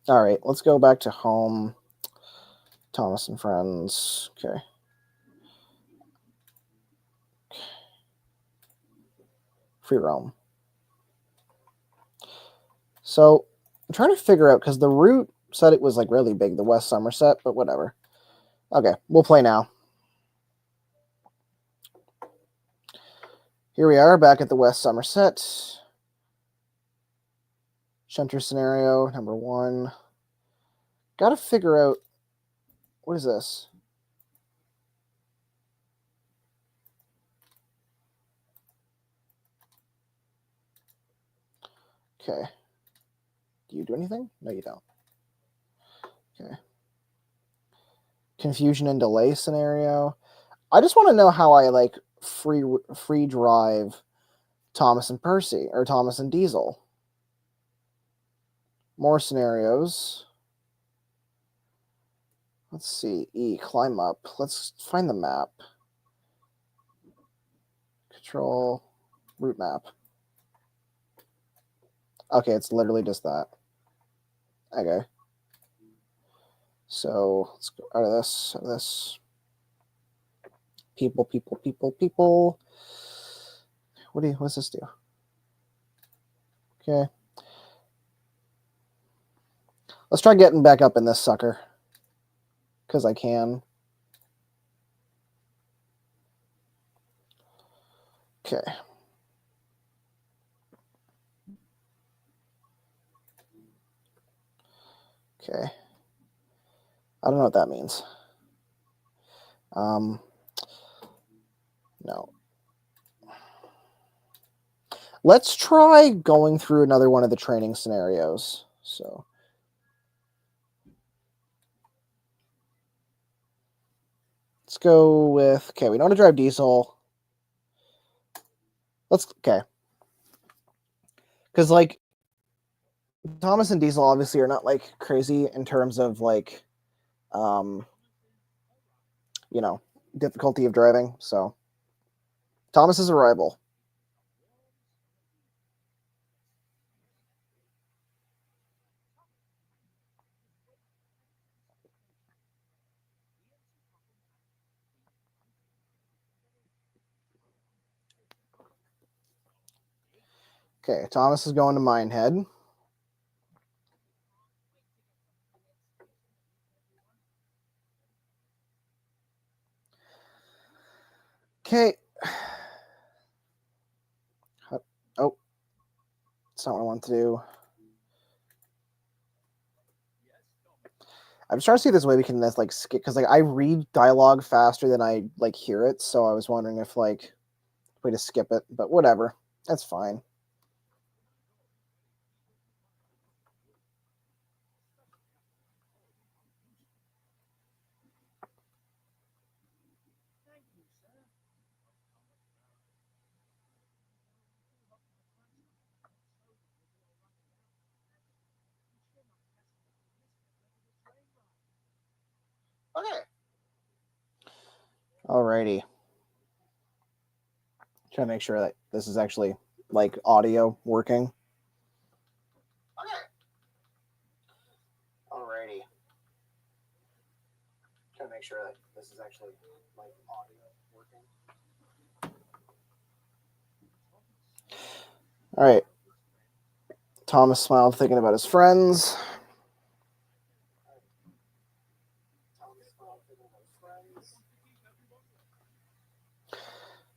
All right, let's go back to home. Thomas and Friends. Okay. Free roam. So I'm trying to figure out because the route said it was like really big, the West Somerset, but whatever. Okay, we'll play now. Here we are back at the West Somerset. Shunter scenario number 1. Got to figure out What is this? Okay. Do you do anything? No, you don't. Okay. Confusion and delay scenario. I just want to know how I like free drive Thomas and Percy or Thomas and Diesel. More scenarios. Let's see. E, climb up. Let's find the map. Control, route map. Okay, it's literally just that. Okay. So let's go out of this. People. What's this do? Okay. Let's try getting back up in this sucker. Because I can. Okay. Okay. I don't know what that means. No. Let's try going through another one of the training scenarios. So let's go with, okay, we know how to drive Diesel. Okay. Because, like, Thomas and Diesel obviously are not, like, crazy in terms of, like, you know, difficulty of driving. So Thomas is a rival. Okay, Thomas is going to Minehead. Okay. Oh, that's not what I want to do. I'm just trying to see if there's a way we can just, like, skip, because, like, I read dialogue faster than I, like, hear it, so I was wondering if, like, way to skip it, but whatever. That's fine. Okay. Alrighty. Trying to make sure that this is actually, like, audio working. Okay. Alrighty. Trying to make sure that this is actually, like, audio working. All right. Thomas smiled, thinking about his friends.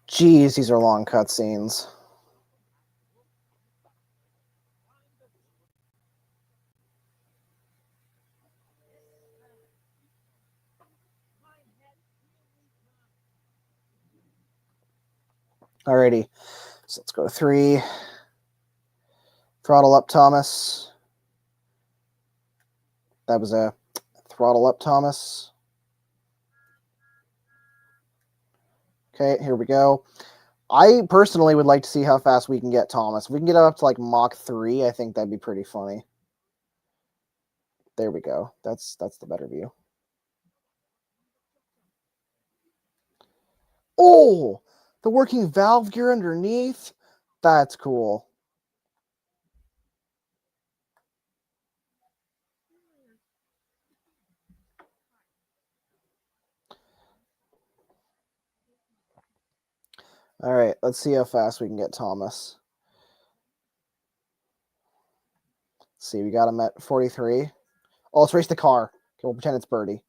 Jeez, these are long cutscenes. Alrighty. So let's go to 3. Throttle up, Thomas. That was a throttle up, Thomas. Okay, here we go. I personally would like to see how fast we can get Thomas. If we can get up to, like, Mach 3, I think that'd be pretty funny. There we go. That's the better view. Oh, the working valve gear underneath. That's cool. All right, let's see how fast we can get Thomas. Let's see, we got him at 43. Oh, let's race the car. Okay, we'll pretend it's Birdie.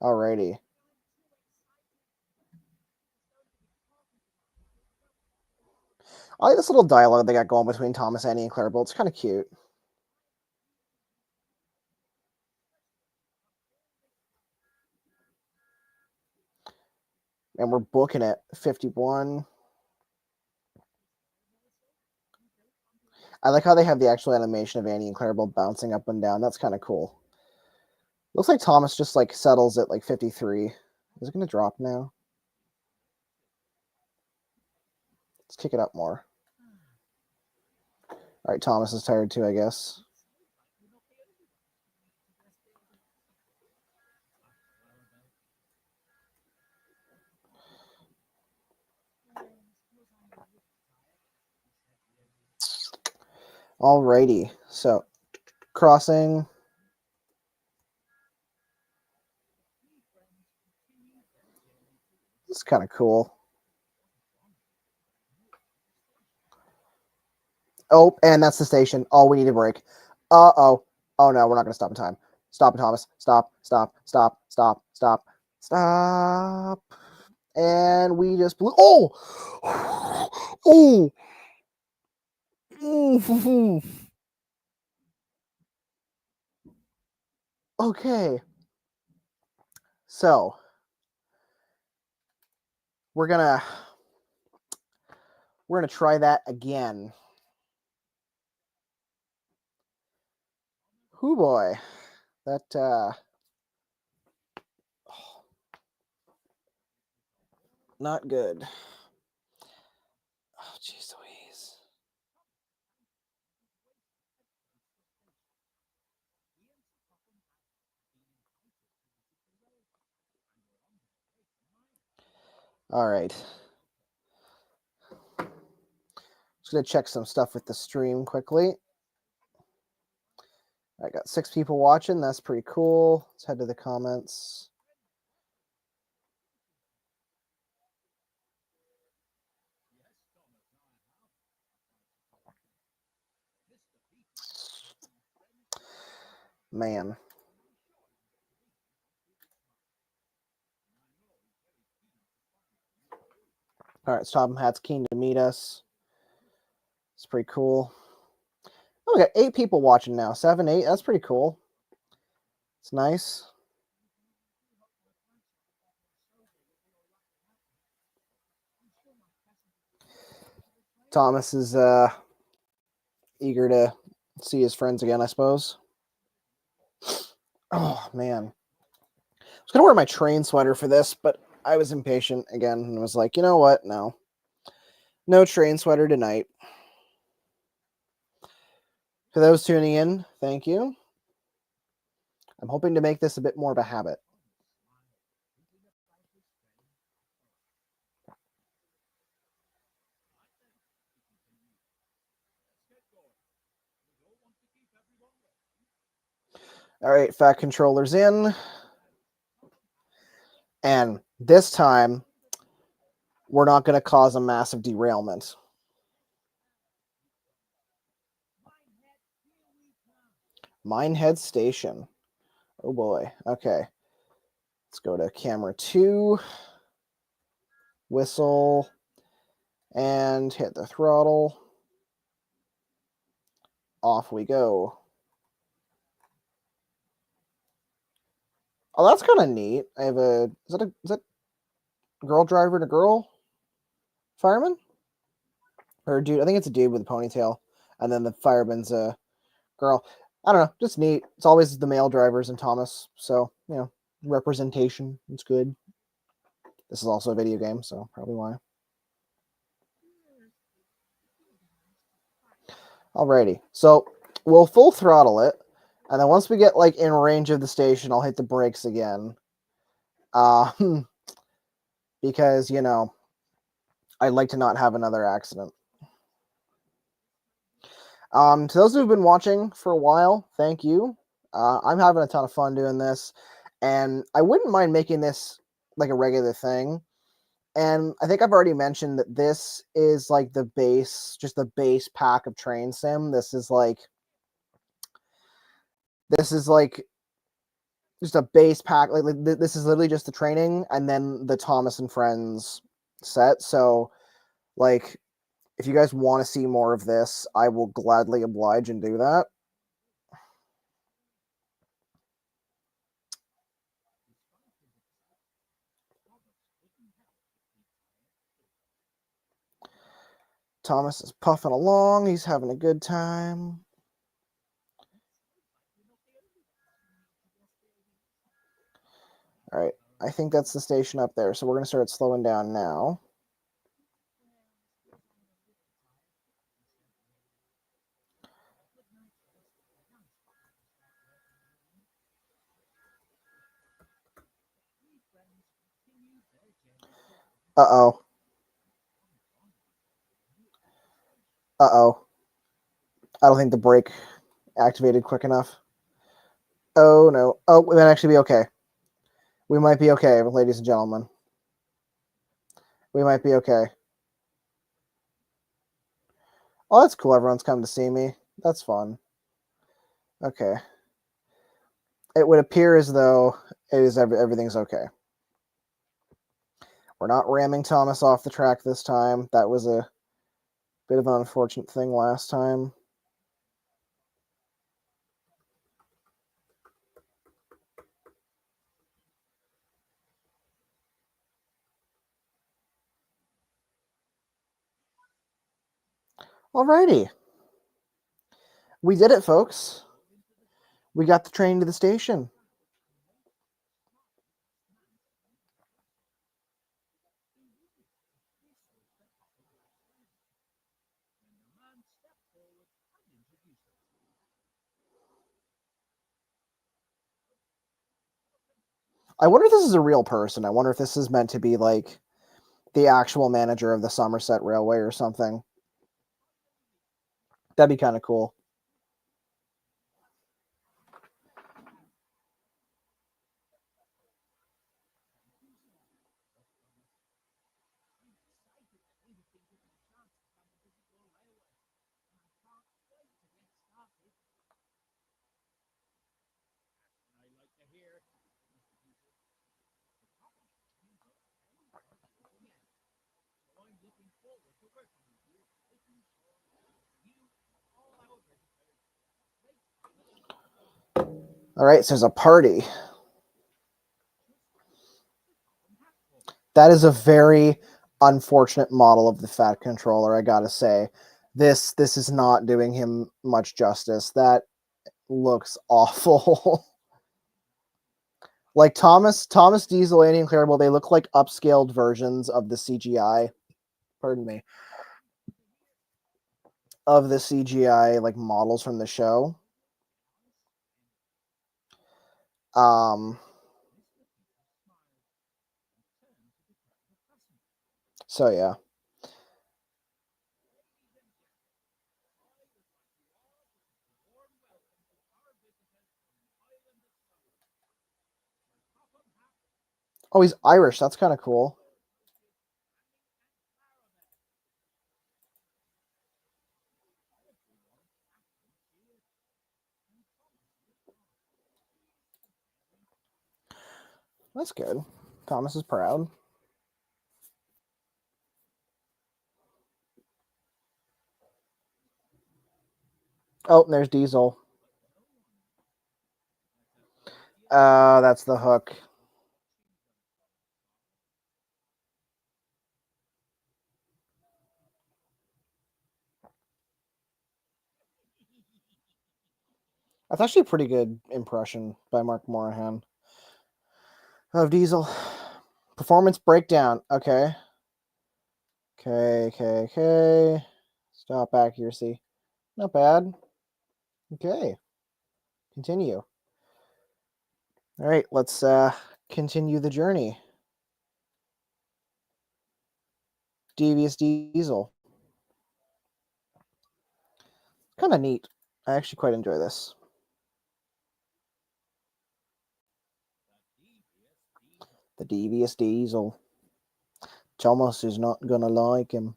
Alrighty. I like this little dialogue they got going between Thomas, Annie, and Clarabelle. It's kind of cute. And we're booking it 51. I like how they have the actual animation of Annie and Clarabelle bouncing up and down. That's kind of cool. Looks like Thomas just like settles at like 53. Is it going to drop now? Let's kick it up more. All right, Thomas is tired too, I guess. Alrighty, so crossing. It's kind of cool. Oh, and that's the station. Oh, we need a break. Uh-oh. Oh, no, we're not going to stop in time. Stop it, Thomas. Stop, stop, stop, stop, stop, stop. And we just blew. Oh! Oh! Okay. So, we're gonna try that again. Hoo boy. That not good. Oh, jeez Louise. All right. Just gonna check some stuff with the stream quickly. I got 6 people watching. That's pretty cool. Let's head to the comments. Man. All right, Tom Hat's keen to meet us. It's pretty cool. Oh, we got 8 people watching now. 7, 8. That's pretty cool. It's nice. Thomas is eager to see his friends again, I suppose. Oh, man. I was going to wear my train sweater for this, but I was impatient again and was like, you know what? No. No train sweater tonight. For those tuning in, thank you. I'm hoping to make this a bit more of a habit. All right, Fat Controller's in. And this time, we're not going to cause a massive derailment. Minehead Station. Oh boy. Okay. Let's go to camera 2. Whistle. And hit the throttle. Off we go. Oh, that's kind of neat. I have a is that girl driver and a girl fireman? Or a dude? I think it's a dude with a ponytail. And then the fireman's a girl. I don't know. Just neat. It's always the male drivers in Thomas. So, you know, representation. It's good. This is also a video game, so probably why. Alrighty. So we'll full throttle it. And then once we get like in range of the station, I'll hit the brakes again. Because, you know, I'd like to not have another accident. To those who've been watching for a while, thank you. I'm having a ton of fun doing this, and I wouldn't mind making this like a regular thing. And I think I've already mentioned that this is like the base, just the base pack of Train Sim. This is like just a base pack. Like this is literally just the training, and then the Thomas and Friends set. So, like, If you guys want to see more of this, I will gladly oblige and do that. Thomas is puffing along. He's having a good time. All right. I think that's the station up there. So we're going to start slowing down now. Uh-oh. Uh-oh. I don't think the brake activated quick enough. Oh, no. Oh, we might actually be okay. We might be okay, ladies and gentlemen. We might be okay. Oh, that's cool. Everyone's come to see me. That's fun. Okay. It would appear as though everything's okay. We're not ramming Thomas off the track this time. That was a bit of an unfortunate thing last time. Alrighty. We did it, folks. We got the train to the station. I wonder if this is a real person. I wonder if this is meant to be like the actual manager of the Somerset Railway or something. That'd be kind of cool. All right, so there's a party. That is a very unfortunate model of the Fat Controller, I gotta say. This is not doing him much justice. That looks awful. Like Thomas Diesel, Andy, and Clarabelle, they look like upscaled versions of the CGI. Pardon me. Of the CGI like models from the show. So yeah. Oh, he's Irish. That's kind of cool. That's good. Thomas is proud. Oh, there's Diesel. That's the hook. That's actually a pretty good impression by Mark Morahan of Diesel. Performance breakdown. Okay. Okay. Stop accuracy. Not bad. Okay. Continue. All right, let's continue the journey. Devious Diesel. Kind of neat. I actually quite enjoy this. The Devious Diesel. Thomas is not gonna like him.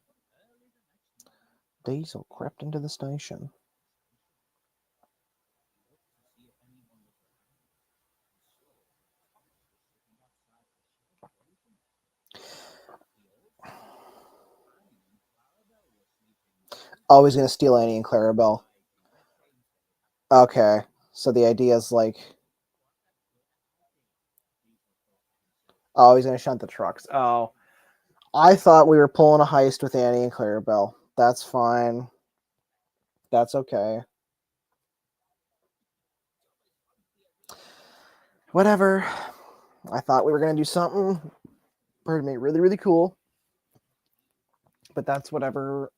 Diesel crept into the station. Oh, he's gonna steal Annie and Clarabelle. Okay, so the idea is like, oh, he's gonna shunt the trucks. Oh, I thought we were pulling a heist with Annie and Clarabelle. That's fine. That's okay. Whatever. I thought we were gonna do something, pardon me, really, really cool. But that's whatever.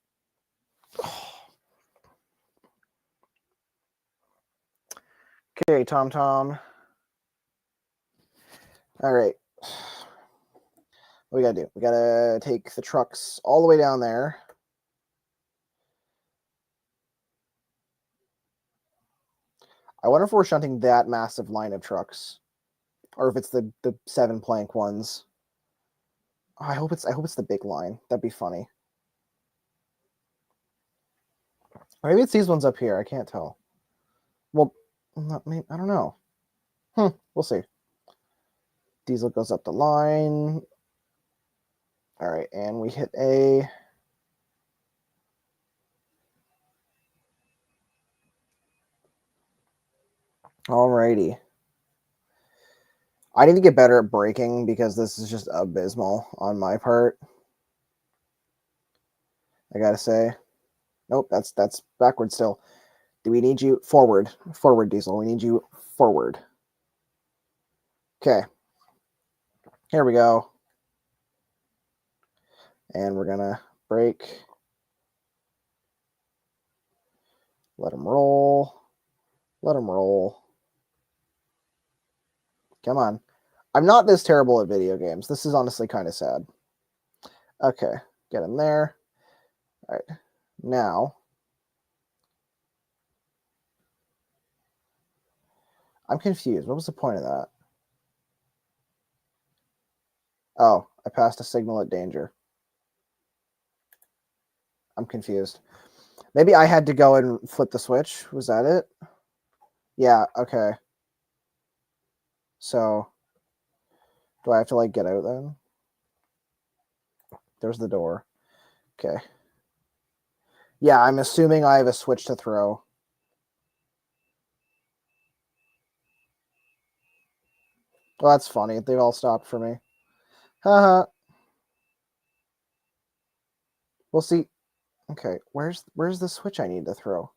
Okay, Tom Tom. All right. What we gotta do? We gotta take the trucks all the way down there. I wonder if we're shunting that massive line of trucks, or if it's the 7 plank ones. Oh, I hope it's the big line. That'd be funny. Or maybe it's these ones up here. I can't tell. Well, maybe, I don't know. We'll see. Diesel goes up the line. All right, and we hit A. Alrighty. I need to get better at braking because this is just abysmal on my part. I gotta say. Nope, that's backwards still. Do we need you forward? Forward, Diesel. We need you forward. Okay. Here we go. And we're gonna brake. Let him roll. Let him roll. Come on. I'm not this terrible at video games. This is honestly kind of sad. Okay, get him there. All right, now I'm confused. What was the point of that? Oh, I passed a signal at danger. I'm confused. Maybe I had to go and flip the switch. Was that it? Yeah, okay. So, do I have to, like, get out then? There's the door. Okay. Yeah, I'm assuming I have a switch to throw. Well, that's funny. They've all stopped for me. Haha. We'll see. Okay, where's the switch I need to throw?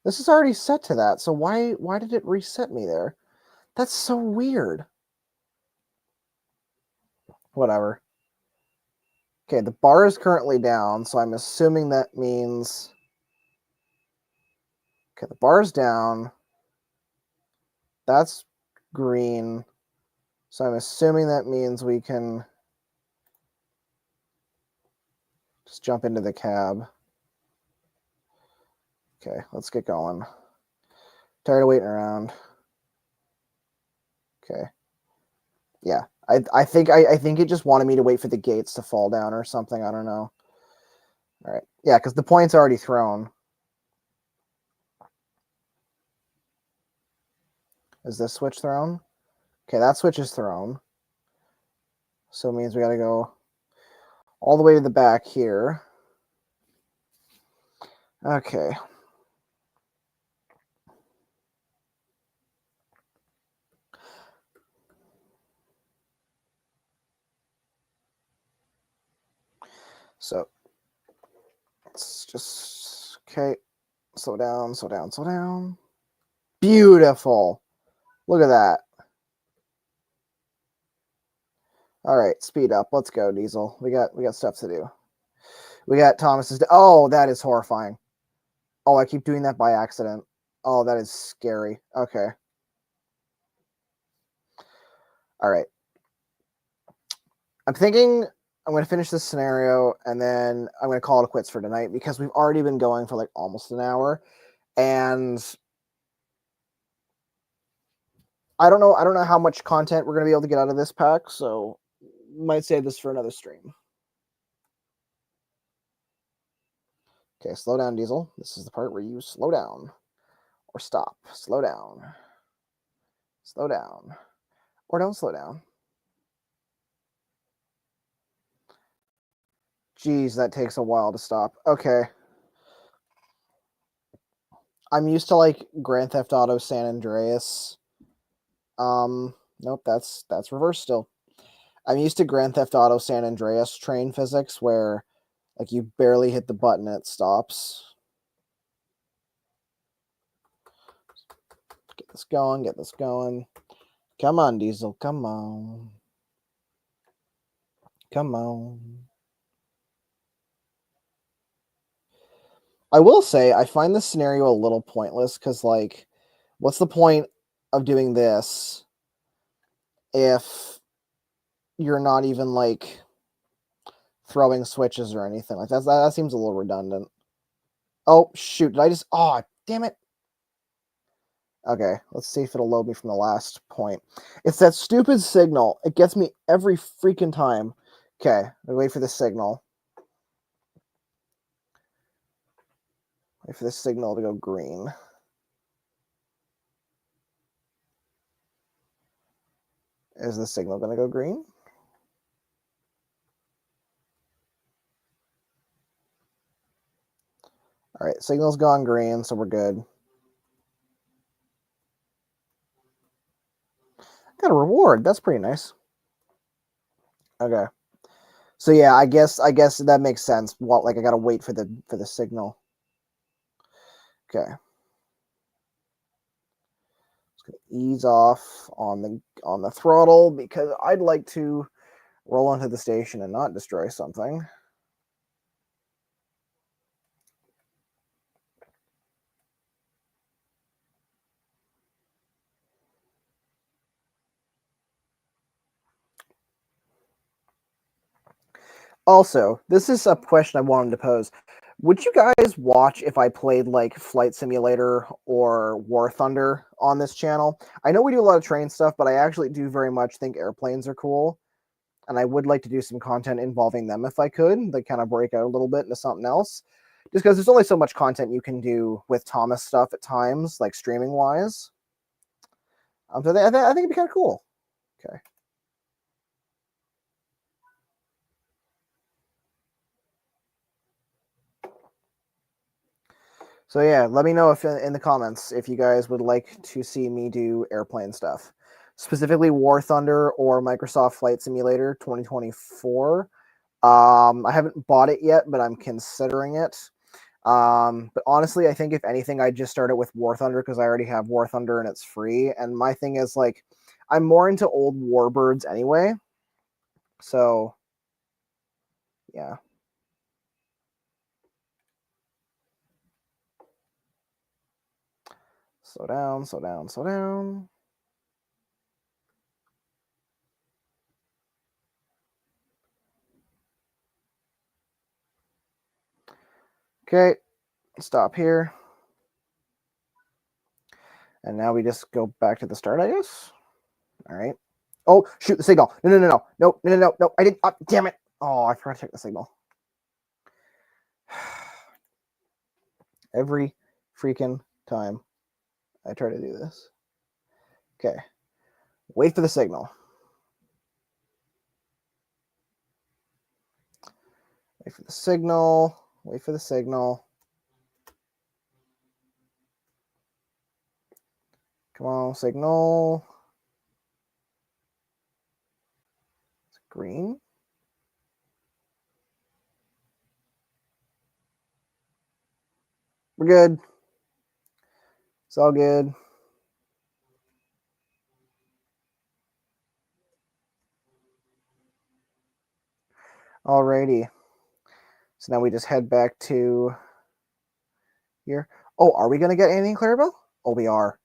This is already set to that, so why did it reset me there? That's so weird. Whatever. Okay, the bar is currently down, so I'm assuming that means... Okay, the bar's down. That's green. So I'm assuming that means we can just jump into the cab. Okay, let's get going. Tired of waiting around. Okay. Yeah, I think it just wanted me to wait for the gates to fall down or something. I don't know. All right. Yeah, because the point's already thrown. Is this switch thrown? Okay, that switch is thrown. So it means we got to go all the way to the back here. Okay. So it's just, okay. Slow down, slow down, slow down. Beautiful. Look at that. All right, speed up. Let's go, Diesel. We got stuff to do. We got Thomas's. Oh, that is horrifying. Oh, I keep doing that by accident. Oh, that is scary. Okay. All right. I'm thinking I'm going to finish this scenario and then I'm going to call it quits for tonight because we've already been going for like almost an hour. And I don't know how much content we're going to be able to get out of this pack, so might save this for another stream. Okay, slow down, Diesel. This is the part where you slow down or stop. Slow down. Slow down. Or don't slow down. Jeez, that takes a while to stop. Okay. I'm used to like Grand Theft Auto San Andreas. Nope, that's reverse still. I'm used to Grand Theft Auto San Andreas train physics where like you barely hit the button and it stops. Get this going, get this going. Come on, Diesel, come on. Come on. I will say I find this scenario a little pointless because like what's the point of doing this if you're not even like throwing switches or anything like that seems a little redundant. Oh shoot, did I just damn it. Okay, let's see if it'll load me from the last point. It's that stupid signal. It gets me every freaking time. Okay, I wait for the signal. Wait for the signal to go green. Is the signal going to go green? All right, signal's gone green, so we're good. Got a reward. That's pretty nice. Okay. So yeah, I guess that makes sense. Well, like I gotta wait for the signal. Okay. Just gonna ease off on the throttle because I'd like to roll onto the station and not destroy something. Also, this is a question I wanted to pose. Would you guys watch if I played like Flight Simulator or War Thunder on this channel? I know we do a lot of train stuff, but I actually do very much think airplanes are cool. And I would like to do some content involving them if I could. They kind of break out a little bit into something else. Just because there's only so much content you can do with Thomas stuff at times, like streaming wise. So I think it'd be kind of cool. Okay. So yeah, let me know if in the comments if you guys would like to see me do airplane stuff, specifically War Thunder or Microsoft Flight Simulator 2024. I haven't bought it yet, but I'm considering it. But honestly, I think if anything, I'd just start it with War Thunder because I already have War Thunder and it's free. And my thing is like, I'm more into old Warbirds anyway. So yeah. Slow down, slow down, slow down. Okay, stop here. And now we just go back to the start, I guess. All right. Oh, shoot, the signal. No. I didn't. Damn it. Oh, I forgot to check the signal. Every freaking time I try to do this. Okay. Wait for the signal. Wait for the signal. Wait for the signal. Come on, signal. It's green. We're good. It's all good. Alrighty. So now we just head back to here. Oh, are we going to get anything, Clarabelle? Oh, we are.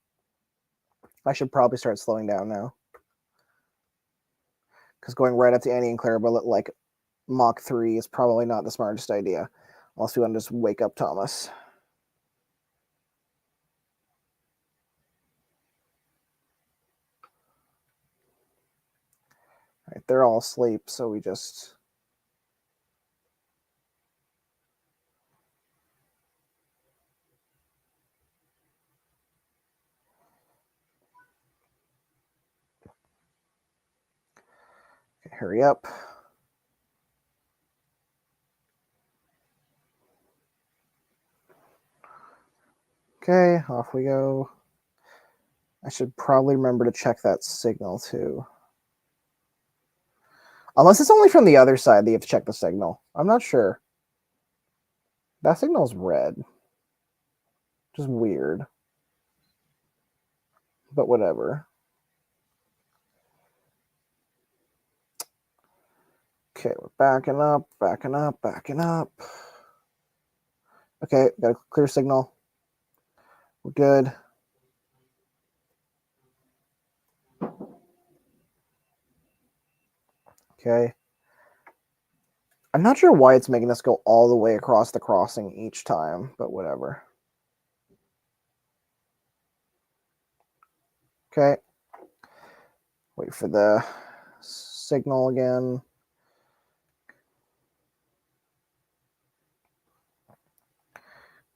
I should probably start slowing down now. Because going right up to Annie and Clarabelle at like Mach 3 is probably not the smartest idea. Unless we want to just wake up Thomas. Right, they're all asleep, so we just... Okay, hurry up. Okay, off we go. I should probably remember to check that signal too. Unless it's only from the other side that you have to check the signal. I'm not sure. That signal's red. Just weird. But whatever. Okay, we're backing up, backing up, backing up. Okay, got a clear signal. We're good. Okay. I'm not sure why it's making us go all the way across the crossing each time, but whatever. Okay. Wait for the signal again.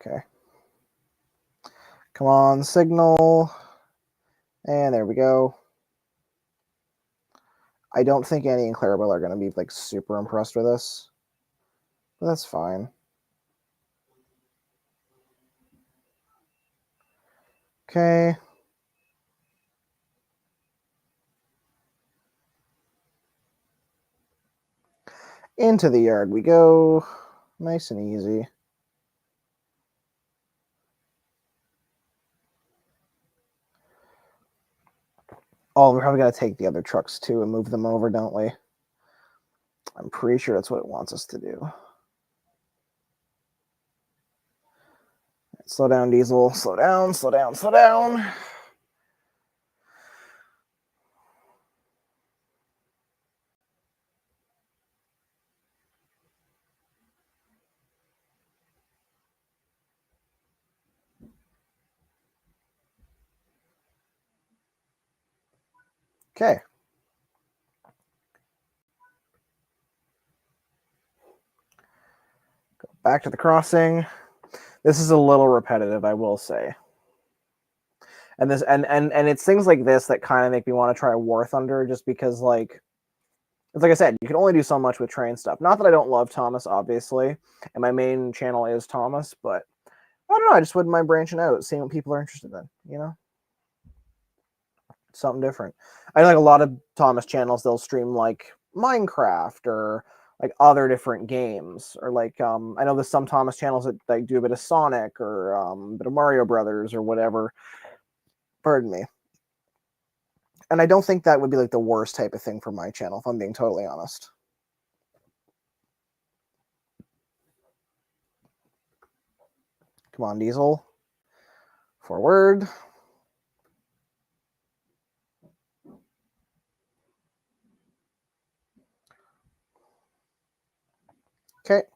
Okay. Come on, signal. And there we go. I don't think Annie and Clarabelle are going to be like super impressed with us. But that's fine. Okay. Into the yard we go. Nice and easy. Oh, we're probably going to take the other trucks too and move them over, don't we? I'm pretty sure that's what it wants us to do. Slow down, Diesel. Slow down, slow down, slow down. Okay. Go back to the crossing. This is a little repetitive, I will say. And this and it's things like this that kind of make me want to try War Thunder, just because like it's like I said, you can only do so much with train stuff. Not that I don't love Thomas, obviously, and my main channel is Thomas, but I don't know, I just wouldn't mind branching out, seeing what people are interested in, you know? Something different. I know like a lot of Thomas channels, they'll stream like Minecraft or like other different games, or like I know there's some Thomas channels that like do a bit of Sonic or a bit of Mario Brothers or whatever. Pardon me. And I don't think that would be like the worst type of thing for my channel, if I'm being totally honest. Come on, Diesel. Forward. Okay.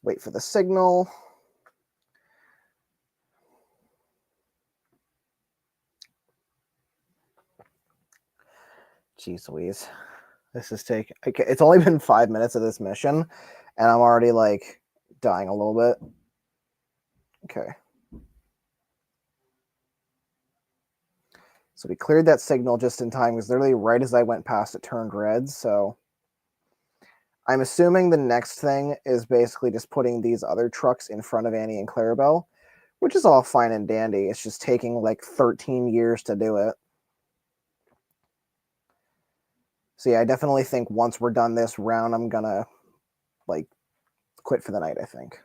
Wait for the signal. Jeez Louise. This is taking... Okay, it's only been 5 minutes of this mission, and I'm already, like, dying a little bit. Okay. So we cleared that signal just in time, because literally right as I went past it turned red, so... I'm assuming the next thing is basically just putting these other trucks in front of Annie and Clarabelle, which is all fine and dandy. It's just taking, like, 13 years to do it. So yeah, I definitely think once we're done this round, I'm gonna, like, quit for the night, I think.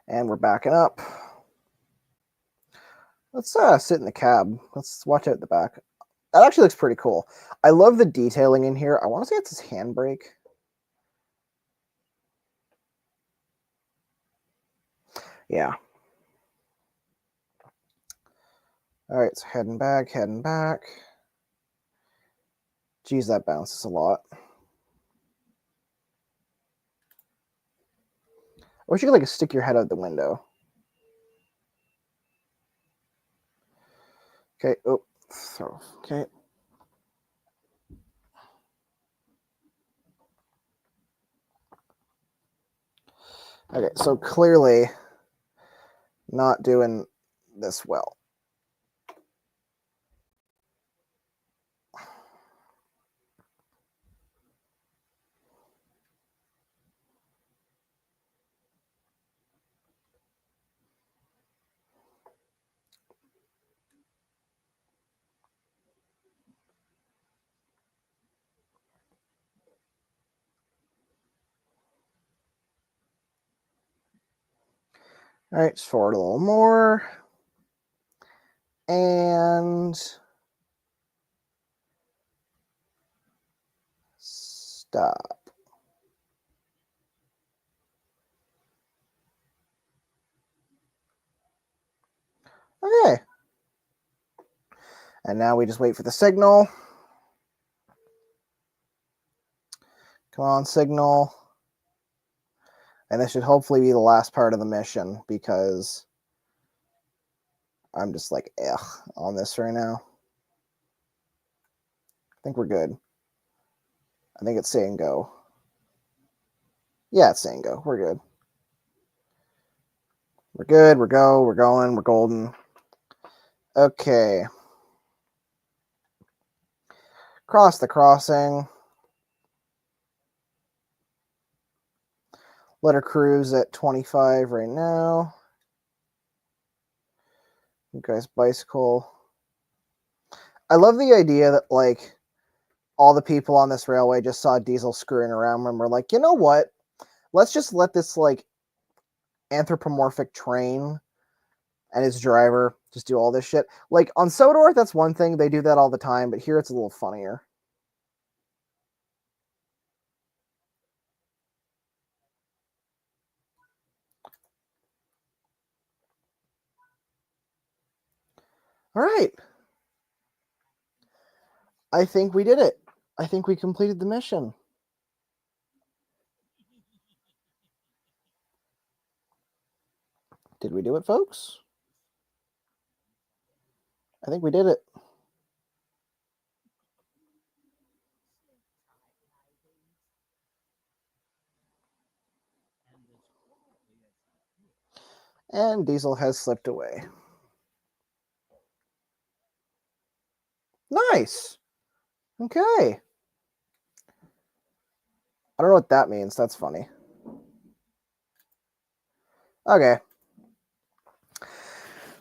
And we're backing up. Let's sit in the cab. Let's watch out the back. That actually looks pretty cool. I love the detailing in here. I want to say it's his handbrake. Yeah. All right, so heading back, heading back. Geez, that bounces a lot. I wish you could like stick your head out the window. Okay. Oh, throw. Okay. Okay. So clearly, not doing this well. All right, just forward a little more. And stop. Okay. And now we just wait for the signal. Come on, signal. And this should hopefully be the last part of the mission because I'm just like, ugh, on this right now. I think we're good. I think it's saying go. Yeah, it's saying go. We're good. We're good. We're going. We're golden. Okay. Cross the crossing. Let her cruise at 25 right now. You guys bicycle. I love the idea that, like, all the people on this railway just saw Diesel screwing around and were like, you know what? Let's just let this, like, anthropomorphic train and its driver just do all this shit. Like, on Sodor, that's one thing. They do that all the time, but here it's a little funnier. All right. I think we did it. I think we completed the mission. Did we do it, folks? I think we did it. And Diesel has slipped away. Nice. Okay. I don't know what that means. That's funny. Okay.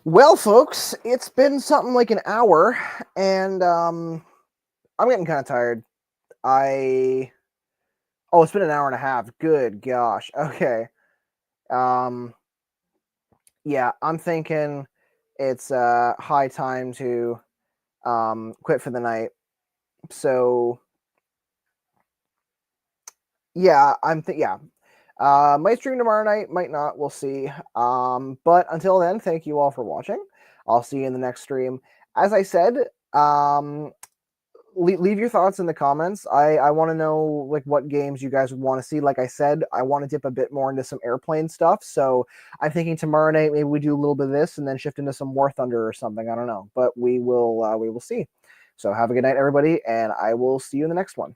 Well, folks, it's been something like an hour, and I'm getting kind of tired. Oh, it's been an hour and a half. Good gosh. Okay. Yeah, I'm thinking it's high time to quit for the night. So yeah, might stream tomorrow night, might not, we'll see. But until then, thank you all for watching. I'll see you in the next stream. As I said, leave your thoughts in the comments. I want to know, like, what games you guys would want to see. Like I said, I want to dip a bit more into some airplane stuff. So I'm thinking tomorrow night maybe we do a little bit of this and then shift into some War Thunder or something. I don't know, but we will see. So have a good night, everybody, and I will see you in the next one.